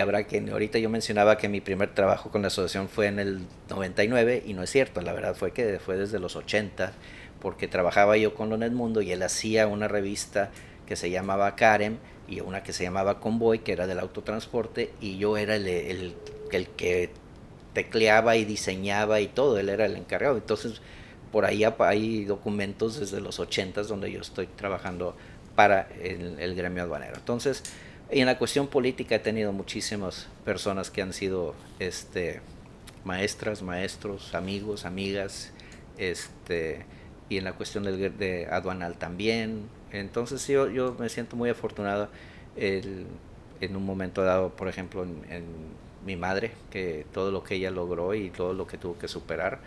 habrá que, ahorita yo mencionaba que mi primer trabajo con la asociación fue en el 99, y no es cierto, la verdad fue que fue desde los 80, porque trabajaba yo con don Edmundo y él hacía una revista que se llamaba Carem y una que se llamaba Convoy, que era del autotransporte, y yo era el que tecleaba y diseñaba y todo, él era el encargado. Entonces, por ahí hay documentos desde los 80 donde yo estoy trabajando para el gremio aduanero. Entonces, y en la cuestión política he tenido muchísimas personas que han sido maestras, maestros, amigos, amigas, y en la cuestión de aduanal también. Entonces yo me siento muy afortunado en un momento dado, por ejemplo, en mi madre, que todo lo que ella logró y todo lo que tuvo que superar.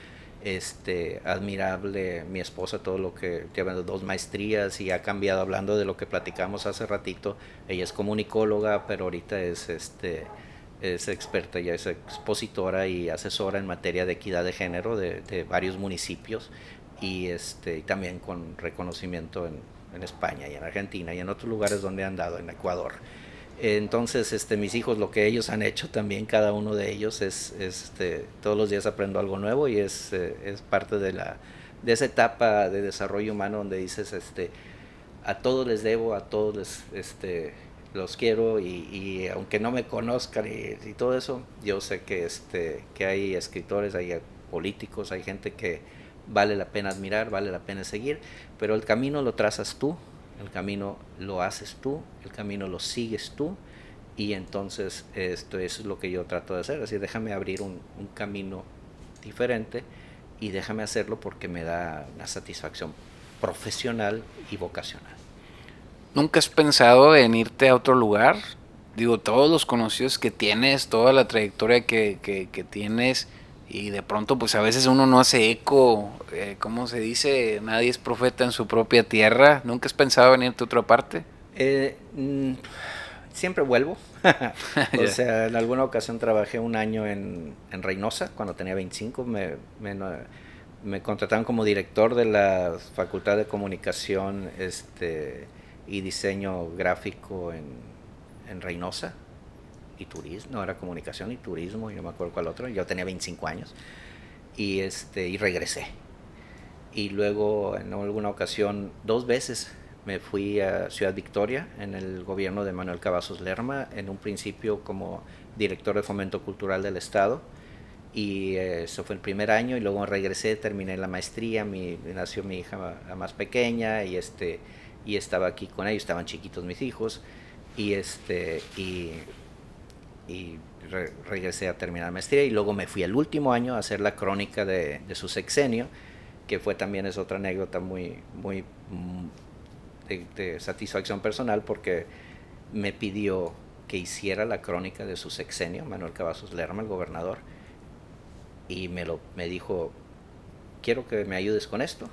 Admirable mi esposa, todo lo que lleva 2 maestrías y ha cambiado, hablando de lo que platicamos hace ratito. Ella es comunicóloga, pero ahorita es experta, ya es expositora y asesora en materia de equidad de género de varios municipios, y también con reconocimiento en España y en Argentina y en otros lugares donde han dado, en Ecuador. Entonces, mis hijos, lo que ellos han hecho también, cada uno de ellos todos los días aprendo algo nuevo y es parte de esa etapa de desarrollo humano donde dices, a todos les debo, a todos los quiero y aunque no me conozcan y todo eso, yo sé que hay escritores, hay políticos, hay gente que vale la pena admirar, vale la pena seguir, pero el camino lo trazas tú. El camino lo haces tú, el camino lo sigues tú, y entonces eso es lo que yo trato de hacer, así déjame abrir un camino diferente y déjame hacerlo porque me da una satisfacción profesional y vocacional. ¿Nunca has pensado en irte a otro lugar? Digo, todos los conocidos que tienes, toda la trayectoria que tienes, y de pronto pues a veces uno no hace eco, ¿cómo se dice? Nadie es profeta en su propia tierra. ¿Nunca has pensado en irte a otra parte? Siempre vuelvo. O sea, en alguna ocasión trabajé un año en Reynosa, cuando tenía 25, me contrataron como director de la Facultad de Comunicación y Diseño Gráfico en Reynosa. Y turismo, no era comunicación y turismo, y no me acuerdo cuál otro. Yo tenía 25 años y regresé. Y luego en alguna ocasión 2 veces me fui a Ciudad Victoria en el gobierno de Manuel Cavazos Lerma, en un principio como director de Fomento Cultural del Estado, y eso fue el primer año, y luego regresé, terminé la maestría, nació mi hija la más pequeña, y estaba aquí con ellos, estaban chiquitos mis hijos, y regresé a terminar la maestría, y luego me fui al último año a hacer la crónica de su sexenio, que también es otra anécdota muy de satisfacción personal, porque me pidió que hiciera la crónica de su sexenio, Manuel Cavazos Lerma, el gobernador, y me dijo, quiero que me ayudes con esto,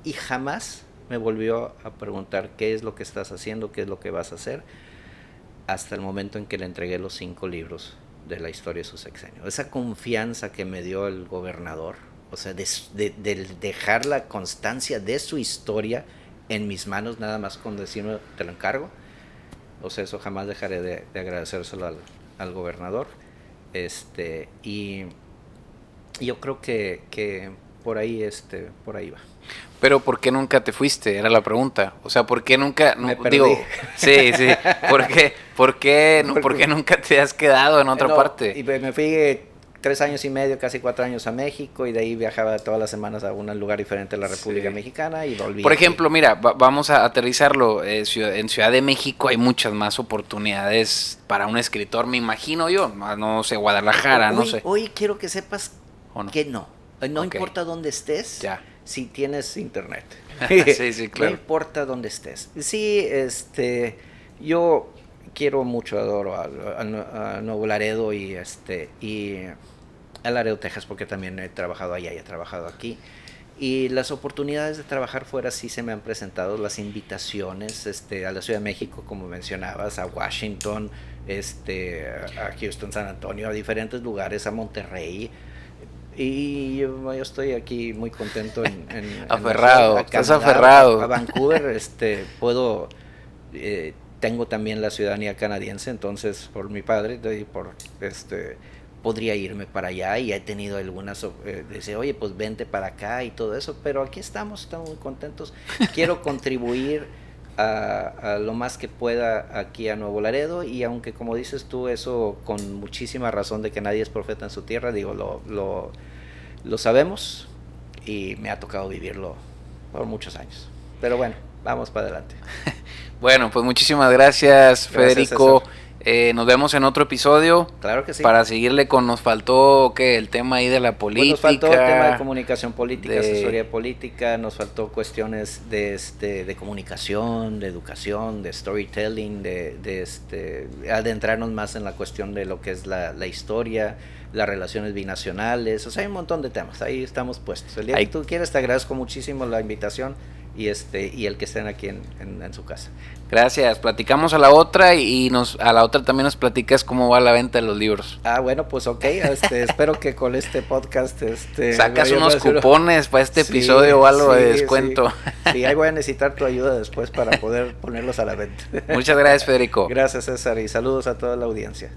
y jamás me volvió a preguntar qué es lo que estás haciendo, qué es lo que vas a hacer, hasta el momento en que le entregué los 5 libros de la historia de su sexenio. Esa confianza que me dio el gobernador, o sea, de dejar la constancia de su historia en mis manos, nada más con decirme, te lo encargo. O sea, eso jamás dejaré de agradecérselo al gobernador. Y yo creo que por ahí va. Pero ¿por qué nunca te fuiste? Era la pregunta. O sea, ¿por qué nunca? Me perdí. Digo, sí. ¿Por qué nunca te has quedado en otra parte? Y me fui 3 años y medio, casi 4 años a México, y de ahí viajaba todas las semanas a un lugar diferente de la República Mexicana y volví. Por ejemplo, mira, vamos a aterrizarlo. En Ciudad de México hay muchas más oportunidades para un escritor, me imagino yo. No sé, Guadalajara, no sé. Hoy quiero que sepas que no. No Okay. importa dónde estés, ya. Si tienes internet. Sí, claro. No importa dónde estés. Sí, yo quiero mucho, adoro a Nuevo Laredo y a Laredo, Texas, porque también he trabajado allá y he trabajado aquí. Y las oportunidades de trabajar fuera sí se me han presentado, las invitaciones a la Ciudad de México, como mencionabas, a Washington, a Houston, San Antonio, a diferentes lugares, a Monterrey. Y yo estoy aquí muy contento aferrado, estás aferrado. A Vancouver, tengo también la ciudadanía canadiense, entonces por mi padre, podría irme para allá, y he tenido algunas, dice, oye, pues vente para acá y todo eso, pero aquí estamos muy contentos. Quiero contribuir a lo más que pueda aquí a Nuevo Laredo, y aunque como dices tú, eso con muchísima razón de que nadie es profeta en su tierra, digo, lo sabemos, y me ha tocado vivirlo por muchos años. Pero bueno, vamos para adelante. Bueno, pues muchísimas gracias, Federico. Nos vemos en otro episodio. Claro que sí. Para seguirle nos faltó el tema ahí de la política. Pues nos faltó el tema de comunicación política, asesoría política, nos faltó cuestiones de comunicación, de educación, de storytelling, de adentrarnos más en la cuestión de lo que es la historia, las relaciones binacionales. O sea, hay un montón de temas, ahí estamos puestos. El día que tú quieras, te agradezco muchísimo la invitación y el que estén aquí en su casa. Gracias, platicamos a la otra y a la otra también nos platicas cómo va la venta de los libros. Bueno, pues ok, espero que con este podcast sacas unos cupones para este episodio o algo de descuento. Sí, ahí voy a necesitar tu ayuda después para poder ponerlos a la venta. Muchas gracias, Federico. Gracias, César, y saludos a toda la audiencia.